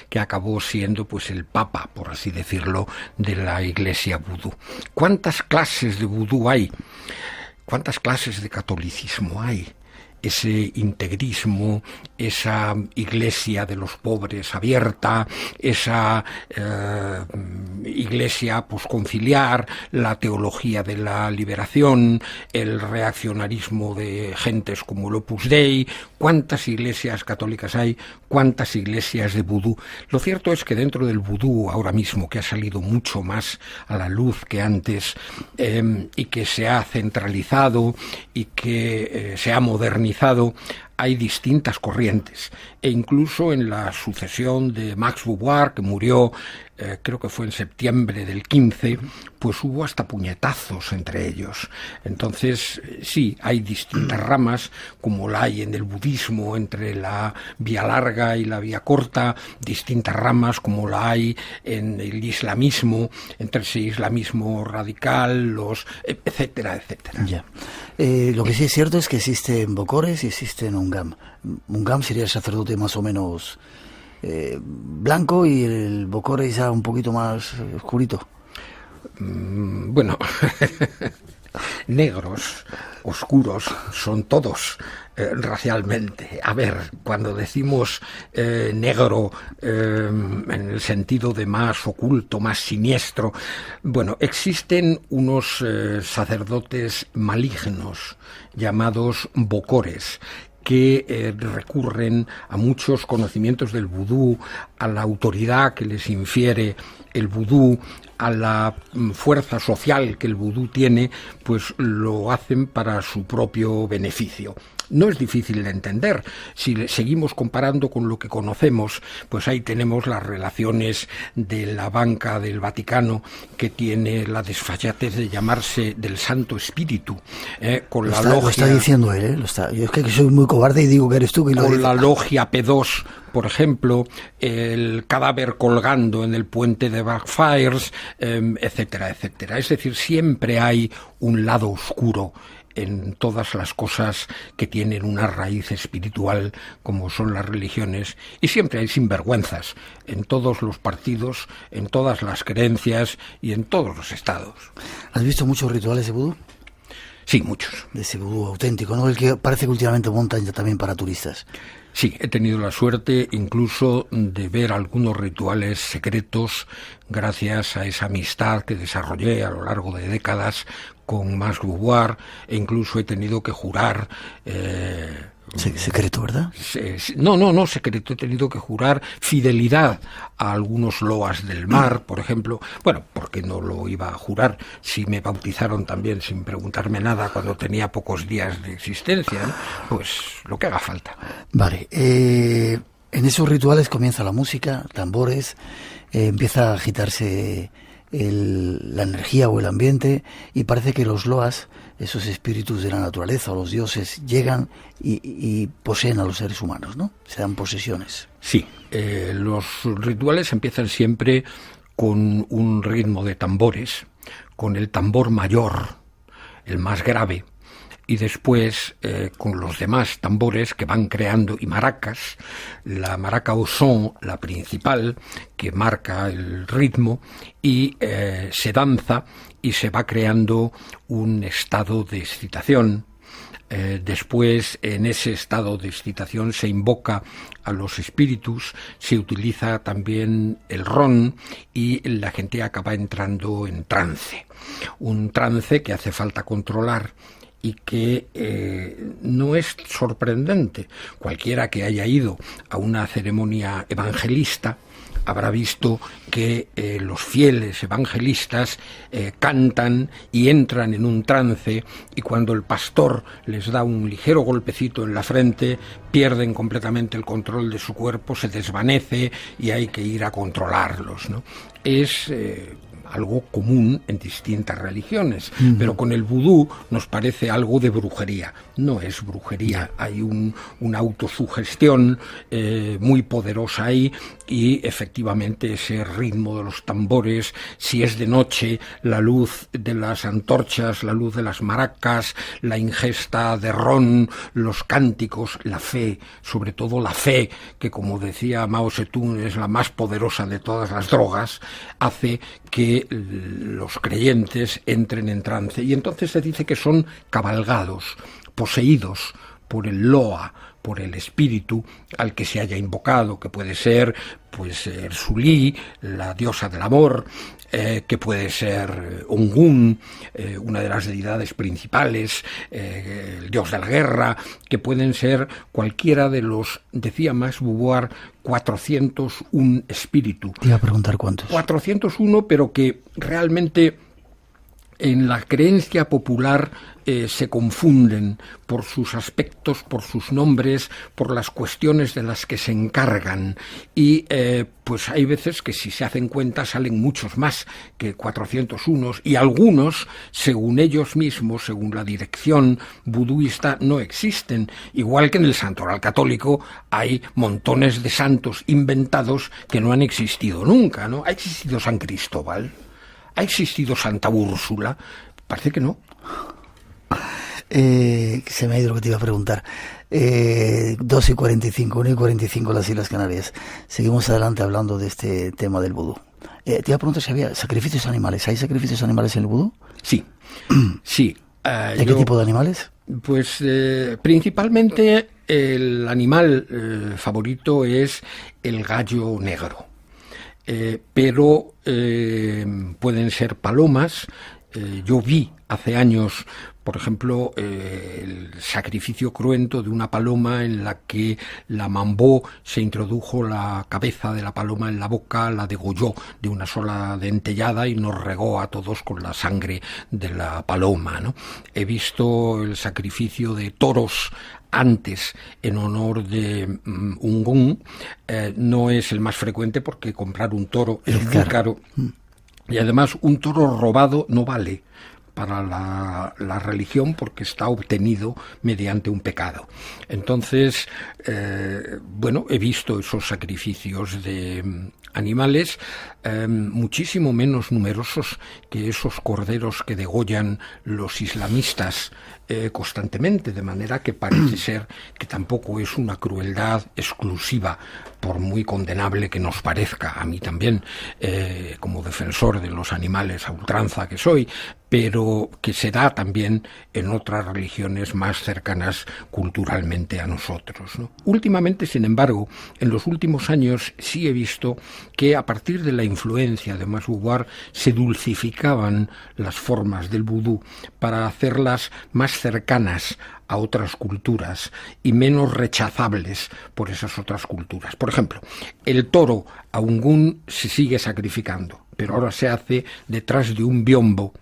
F: que acabó siendo pues el papa, por así decirlo, de la iglesia vudú. ¿Cuántas clases de vudú hay? ¿Cuántas clases de catolicismo hay? Ese integrismo, esa iglesia de los pobres abierta, esa iglesia posconciliar, la teología de la liberación, el reaccionarismo de gentes como el Opus Dei. ¿Cuántas iglesias católicas hay? ¿Cuántas iglesias de vudú? Lo cierto es que dentro del vudú, ahora mismo, que ha salido mucho más a la luz que antes, y que se ha centralizado y que se ha modernizado, hay distintas corrientes, e incluso en la sucesión de Max Beauvoir, que murió creo que fue en septiembre del 15, pues hubo hasta puñetazos entre ellos. Entonces, sí, hay distintas ramas, como la hay en el budismo, entre la vía larga y la vía corta, distintas ramas, como la hay en el islamismo, entre ese islamismo radical, etcétera, etcétera.
B: Ya. Lo que sí es cierto es que existen bokores y existen ungam. Ungam sería el sacerdote más o menos blanco, y el bokore ya un poquito más oscurito.
F: Bueno, negros, oscuros, son todos racialmente. A ver, cuando decimos negro en el sentido de más oculto, más siniestro, bueno, existen unos sacerdotes malignos llamados bokores, que recurren a muchos conocimientos del vudú, a la autoridad que les infiere el vudú, a la fuerza social que el vudú tiene, pues lo hacen para su propio beneficio. No es difícil de entender. Si seguimos comparando con lo que conocemos, pues ahí tenemos las relaciones de la banca del Vaticano, que tiene la desfachatez de llamarse del Santo Espíritu, con la logia...
B: Lo está diciendo él, Yo es que soy muy cobarde y digo que eres tú que lo dices.
F: Con la logia P2, por ejemplo, el cadáver colgando en el puente de Blackfriars, etcétera, etcétera. Es decir, siempre hay un lado oscuro en todas las cosas que tienen una raíz espiritual, como son las religiones, y siempre hay sinvergüenzas en todos los partidos, en todas las creencias y en todos los estados.
B: ¿Has visto muchos rituales de vudú?
F: Sí, muchos.
B: De ese vudú auténtico, ¿no? El que parece que últimamente montan ya también para turistas.
F: Sí, he tenido la suerte incluso de ver algunos rituales secretos gracias a esa amistad que desarrollé a lo largo de décadas con Max Beauvoir, e incluso he tenido que jurar...
B: secreto, ¿verdad?
F: No secreto, he tenido que jurar fidelidad a algunos loas del mar, por ejemplo. Bueno, porque no lo iba a jurar si me bautizaron también sin preguntarme nada cuando tenía pocos días de existencia, ¿no? Pues lo que haga falta.
B: Vale, en esos rituales comienza la música, tambores, empieza a agitarse la energía o el ambiente, y parece que los loas, esos espíritus de la naturaleza o los dioses, llegan y poseen a los seres humanos, ¿no? Se dan posesiones.
F: Sí, los rituales empiezan siempre con un ritmo de tambores, con el tambor mayor, el más grave, y después con los demás tambores que van creando, y maracas, la maraca au son, la principal, que marca el ritmo, y se danza y se va creando un estado de excitación. Después, en ese estado de excitación se invoca a los espíritus, se utiliza también el ron, y la gente acaba entrando en trance. Un trance que hace falta controlar y que no es sorprendente. Cualquiera que haya ido a una ceremonia evangelista habrá visto que los fieles evangelistas cantan y entran en un trance, y cuando el pastor les da un ligero golpecito en la frente, pierden completamente el control de su cuerpo, se desvanece y hay que ir a controlarlos, ¿no? Es algo común en distintas religiones, pero con el vudú nos parece algo de brujería. No es brujería, hay una autosugestión muy poderosa ahí, y efectivamente ese ritmo de los tambores, si es de noche, la luz de las antorchas, la luz de las maracas, la ingesta de ron, los cánticos, la fe, sobre todo la fe, que como decía Mao Zedong es la más poderosa de todas las drogas, hace que los creyentes entren en trance, y entonces se dice que son cabalgados, poseídos por el loa, por el espíritu al que se haya invocado, que puede ser pues Sulí, la diosa del amor, que puede ser Ongun, una de las deidades principales, el dios de la guerra, que pueden ser cualquiera de los, decía Max Beauvoir, 401 espíritus.
B: Te iba a preguntar cuántos.
F: 401, pero que realmente en la creencia popular se confunden por sus aspectos, por sus nombres, por las cuestiones de las que se encargan, y pues hay veces que si se hacen cuentas salen muchos más que 401, y algunos, según ellos mismos, según la dirección vuduista, no existen, igual que en el santoral católico hay montones de santos inventados que no han existido nunca, ¿no? ¿Ha existido San Cristóbal? ¿Ha existido Santa Úrsula? Parece que no.
B: Se me ha ido lo que te iba a preguntar. 2:45, 1:45 las Islas Canarias. Seguimos adelante hablando de este tema del vudú. Te iba a preguntar si había sacrificios animales. ¿Hay sacrificios animales en el vudú?
F: Sí, sí.
B: ¿De qué tipo de animales?
F: Pues principalmente el animal favorito es el gallo negro. Pero pueden ser palomas. Yo vi hace años, por ejemplo, el sacrificio cruento de una paloma en la que la mambó se introdujo la cabeza de la paloma en la boca, la degolló de una sola dentellada y nos regó a todos con la sangre de la paloma, ¿no? He visto el sacrificio de toros antes en honor de Ungún. No es el más frecuente porque comprar un toro es muy caro. Y además un toro robado no vale para la religión porque está obtenido mediante un pecado. Entonces, bueno, he visto esos sacrificios de animales muchísimo menos numerosos que esos corderos que degollan los islamistas constantemente, de manera que parece ser que tampoco es una crueldad exclusiva, por muy condenable que nos parezca, a mí también, como defensor de los animales a ultranza que soy, pero que se da también en otras religiones más cercanas culturalmente a nosotros, ¿no? Últimamente, sin embargo, en los últimos años sí he visto que a partir de la influencia de Masboubar se dulcificaban las formas del vudú para hacerlas más cercanas a otras culturas y menos rechazables por esas otras culturas. Por ejemplo, el toro a Ungún se sigue sacrificando, pero ahora se hace detrás de un biombo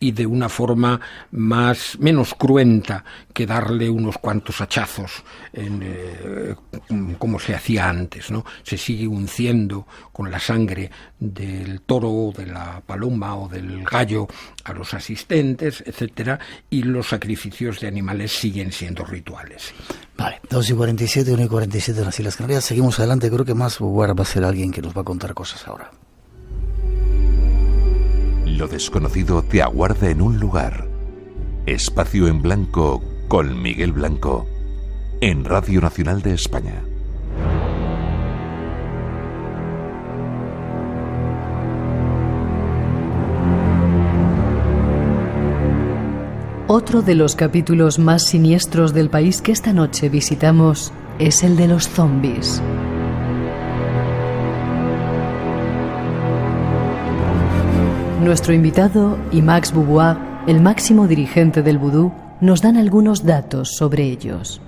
F: y de una forma menos cruenta que darle unos cuantos hachazos como se hacía antes, ¿no? Se sigue unciendo con la sangre del toro, de la paloma o del gallo a los asistentes, etcétera, y los sacrificios de animales siguen siendo rituales.
B: Vale, 2:47, 1:47 en las Islas Canarias. Seguimos adelante. Creo que Masboubar va a ser alguien que nos va a contar cosas ahora.
K: Lo desconocido te aguarda en un lugar. Espacio en Blanco con Miguel Blanco en Radio Nacional de España.
T: Otro de los capítulos más siniestros del país que esta noche visitamos es el de los zombies. Nuestro invitado y Max Bourbois, el máximo dirigente del vudú, nos dan algunos datos sobre ellos.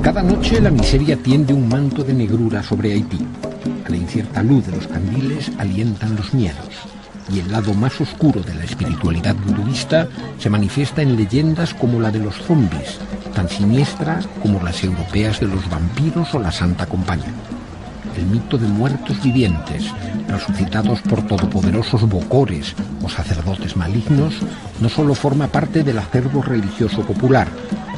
F: Cada noche la miseria tiende un manto de negrura sobre Haití. A la incierta luz de los candiles alientan los miedos. Y el lado más oscuro de la espiritualidad buduista se manifiesta en leyendas como la de los zombies, tan siniestra como las europeas de los vampiros o la Santa Compañía. El mito de muertos vivientes, resucitados por todopoderosos bocores o sacerdotes malignos, no solo forma parte del acervo religioso popular,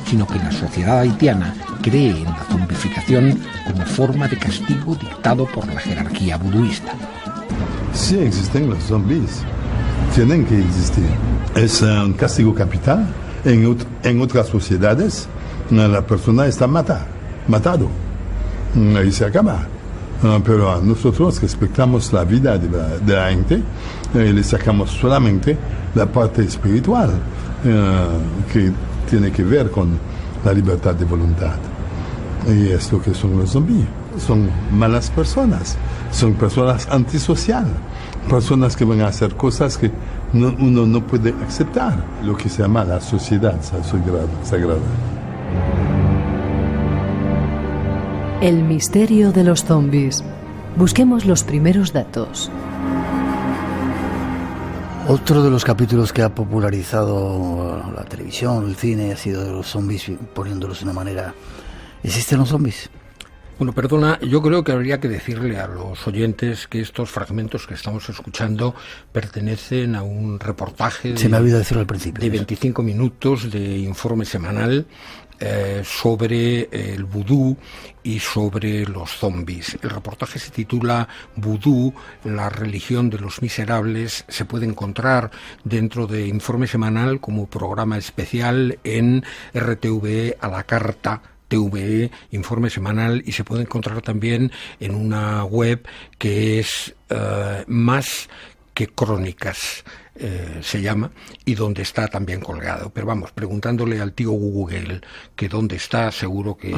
F: sino que la sociedad haitiana cree en la zombificación como forma de castigo dictado por la jerarquía buduista.
D: Si existen los zombies, tienen que existir. Es un castigo capital. En otras sociedades, la persona está matado. Y se acaba. Pero nosotros respetamos la vida de la gente y le sacamos solamente la parte espiritual que tiene que ver con la libertad de voluntad. Y es lo que son los zombies. Son malas personas, son personas antisociales, personas que van a hacer cosas que uno no puede aceptar, lo que se llama la sociedad sagrada.
T: El misterio de los zombies. Busquemos los primeros datos.
B: Otro de los capítulos que ha popularizado la televisión, el cine, ha sido de los zombies, poniéndolos de una manera... ¿Existen los zombies?
F: Bueno, perdona, yo creo que habría que decirle a los oyentes que estos fragmentos que estamos escuchando pertenecen a un reportaje
B: Se me ha olvidado decirlo al principio.
F: De 25 minutos de informe semanal sobre el vudú y sobre los zombies. El reportaje se titula Vudú, la religión de los miserables. Se puede encontrar dentro de Informe Semanal como programa especial en RTVE a la carta, TVE, Informe Semanal, y se puede encontrar también en una web que es Más que Crónicas, se llama, y donde está también colgado. Pero vamos, preguntándole al tío Google que dónde está, seguro que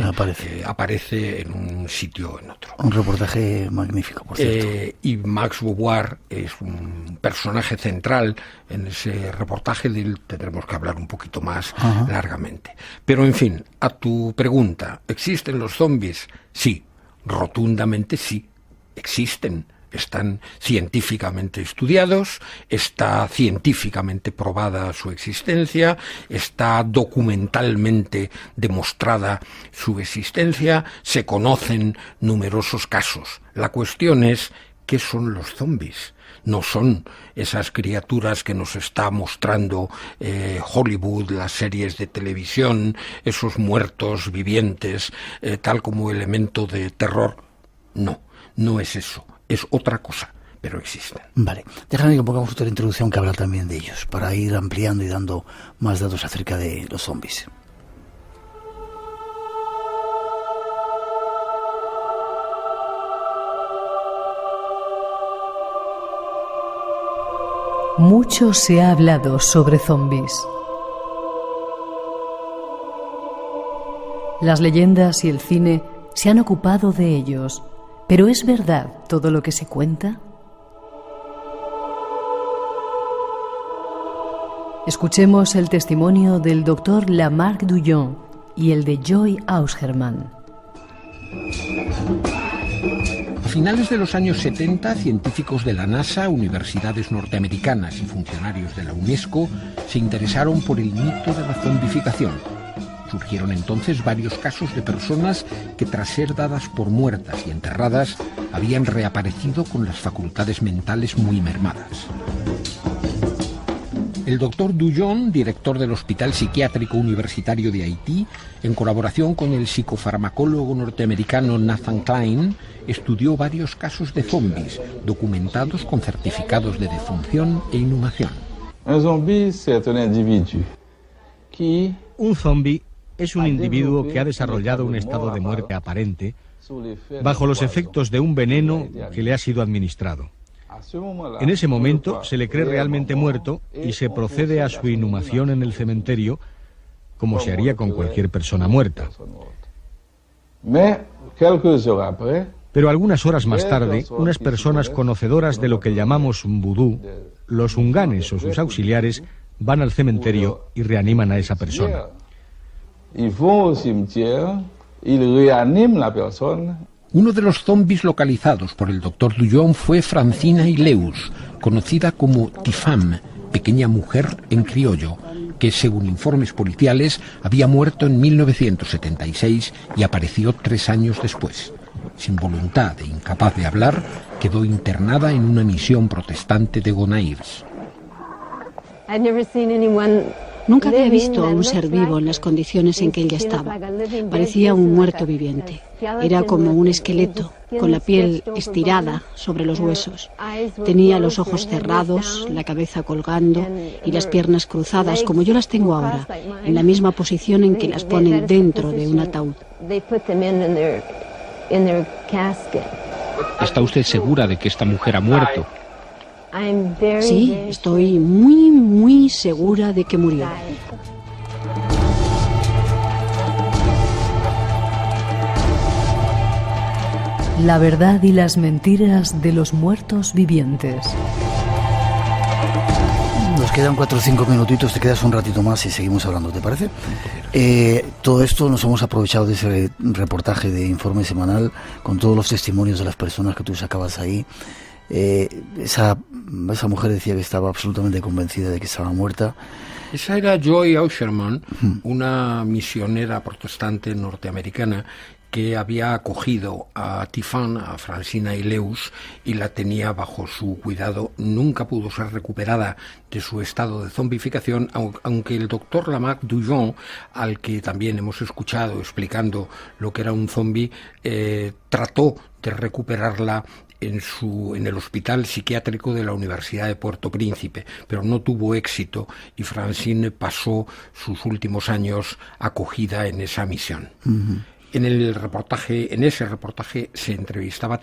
F: aparece en un sitio o en otro.
B: Un reportaje magnífico, por cierto.
F: Y Max Beauvoir es un personaje central en ese reportaje, del que tendremos que hablar un poquito más largamente. Pero en fin, a tu pregunta, ¿existen los zombies? Sí, rotundamente sí, existen. Están científicamente estudiados, está científicamente probada su existencia, está documentalmente demostrada su existencia, se conocen numerosos casos. La cuestión es, ¿qué son los zombies? No son esas criaturas que nos está mostrando Hollywood, las series de televisión, esos muertos vivientes, tal como elemento de terror. No, no es eso. Es otra cosa, pero existen.
B: Vale, déjame que pongamos otra introducción que habla también de ellos, para ir ampliando y dando más datos acerca de los zombies.
T: Mucho se ha hablado sobre zombies. Las leyendas y el cine se han ocupado de ellos. ¿Pero es verdad todo lo que se cuenta? Escuchemos el testimonio del doctor Lamarck Douillon y el de Joy Ausgerman.
F: A finales de los años 70, científicos de la NASA, universidades norteamericanas y funcionarios de la UNESCO se interesaron por el mito de la zombificación. Surgieron entonces varios casos de personas que, tras ser dadas por muertas y enterradas, habían reaparecido con las facultades mentales muy mermadas. El doctor Douillon, director del Hospital Psiquiátrico Universitario de Haití, en colaboración con el psicofarmacólogo norteamericano Nathan Klein, estudió varios casos de zombies, documentados con certificados de defunción e inhumación.
A: Un zombie es un individuo que ha desarrollado un estado de muerte aparente bajo los efectos de un veneno que le ha sido administrado. En ese momento se le cree realmente muerto y se procede a su inhumación en el cementerio, como se haría con cualquier persona muerta. Pero algunas horas más tarde, unas personas conocedoras de lo que llamamos vudú, los unganes o sus auxiliares, van al cementerio y reaniman a esa persona.
F: Uno de los zombies localizados por el doctor Douillon fue Francina Ileus, conocida como Tifam, pequeña mujer en criollo, que según informes policiales había muerto en 1976 y apareció 3 años después. Sin voluntad e incapaz de hablar, quedó internada en una misión protestante de Gonaives.
M: Nunca había visto a un ser vivo en las condiciones en que ella estaba. Parecía un muerto viviente. Era como un esqueleto, con la piel estirada sobre los huesos. Tenía los ojos cerrados, la cabeza colgando y las piernas cruzadas, como yo las tengo ahora, en la misma posición en que las ponen dentro de un ataúd.
F: ¿Está usted segura de que esta mujer ha muerto?
M: Sí, estoy muy segura de que murió.
T: La verdad y las mentiras de los muertos vivientes.
B: Nos quedan 4 o 5 minutitos, te quedas un ratito más y seguimos hablando, ¿te parece? Todo esto nos hemos aprovechado de ese reportaje de Informe Semanal con todos los testimonios de las personas que tú sacabas ahí. Esa mujer decía que estaba absolutamente convencida de que estaba muerta.
F: Esa era Joy Ausherman, una misionera protestante norteamericana que había acogido a Tiffany, a Francina Hilleus, y la tenía bajo su cuidado. Nunca pudo ser recuperada de su estado de zombificación, aunque el doctor Lamarck Dujon, al que también hemos escuchado explicando lo que era un zombi, trató de recuperarla en el hospital psiquiátrico de la Universidad de Puerto Príncipe, pero no tuvo éxito y Francine pasó sus últimos años acogida en esa misión. En ese reportaje se entrevistaba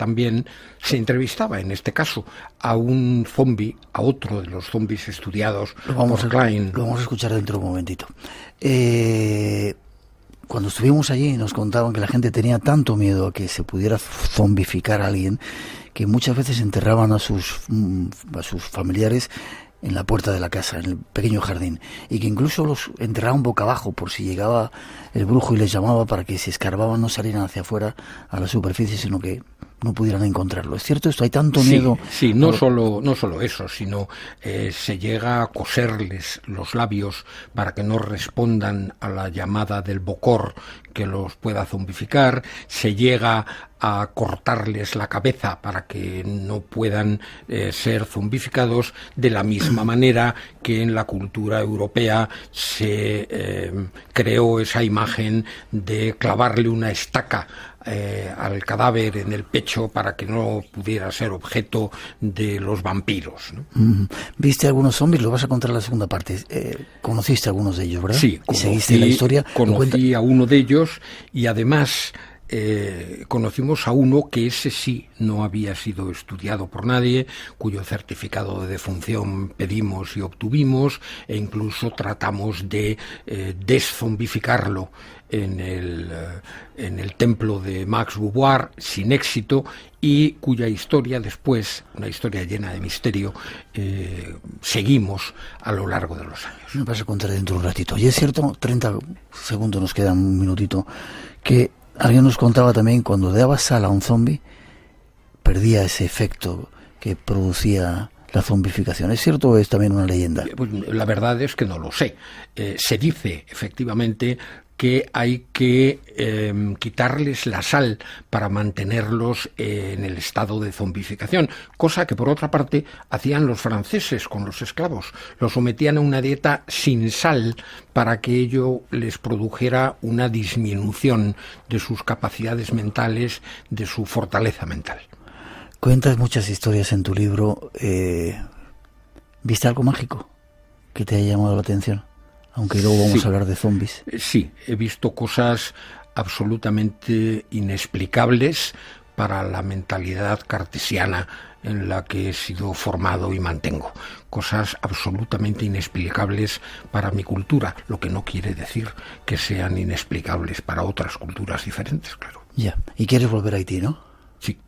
F: en este caso a un zombi, a otro de los zombis estudiados por Klein.
B: Lo vamos a escuchar dentro de un momentito. Cuando estuvimos allí nos contaban que la gente tenía tanto miedo a que se pudiera zombificar a alguien que muchas veces enterraban a sus familiares en la puerta de la casa, en el pequeño jardín, y que incluso los enterraban boca abajo por si llegaba el brujo y les llamaba, para que si escarbaban no salieran hacia afuera a la superficie, sino que no pudieran encontrarlo. ¿Es cierto esto? ¿Hay tanto miedo?
F: Sí, no solo eso, sino se llega a coserles los labios para que no respondan a la llamada del bocor que los pueda zombificar, se llega a cortarles la cabeza para que no puedan ser zombificados, de la misma manera que en la cultura europea se creó esa imagen de clavarle una estaca al cadáver en el pecho para que no pudiera ser objeto de los vampiros, ¿no?
B: ¿Viste algunos zombies? Lo vas a contar en la segunda parte. ¿Conociste a algunos de ellos, verdad?
F: Sí,
B: ¿seguiste la historia?
F: Conocí a uno de ellos y además conocimos a uno que ese sí no había sido estudiado por nadie, cuyo certificado de defunción pedimos y obtuvimos, e incluso tratamos de deszombificarlo en el templo de Max Beauvoir sin éxito, y cuya historia después, una historia llena de misterio, seguimos a lo largo de los años.
B: Me vas a contar dentro de un ratito. Y es cierto, 30 segundos nos quedan, un minutito, que alguien nos contaba también, cuando daba sal a un zombi, perdía ese efecto que producía la zombificación. ¿Es cierto o es también una leyenda?
F: Pues la verdad es que no lo sé. Se dice, efectivamente, que hay que quitarles la sal para mantenerlos en el estado de zombificación, cosa que por otra parte hacían los franceses con los esclavos. Los sometían a una dieta sin sal para que ello les produjera una disminución de sus capacidades mentales, de su fortaleza mental.
B: Cuentas muchas historias en tu libro. ¿Viste algo mágico que te haya llamado la atención? Aunque luego vamos a hablar de zombies.
F: Sí, he visto cosas absolutamente inexplicables para la mentalidad cartesiana en la que he sido formado y mantengo. Cosas absolutamente inexplicables para mi cultura, lo que no quiere decir que sean inexplicables para otras culturas diferentes, claro.
B: Ya, y quieres volver a Haití, ¿no?
F: Sí.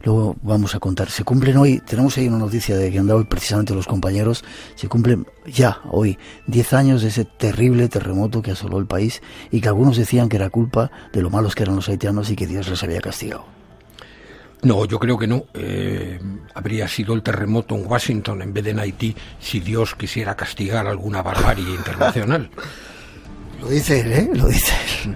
B: Luego vamos a contar. Se cumplen hoy, tenemos ahí una noticia de que han dado precisamente los compañeros, se cumplen ya hoy 10 años de ese terrible terremoto que asoló el país, y que algunos decían que era culpa de lo malos que eran los haitianos y que Dios les había castigado.
F: No, yo creo que no. Habría sido el terremoto en Washington en vez de en Haití si Dios quisiera castigar alguna barbarie internacional.
B: Lo dice él, ¿eh? Lo dice él.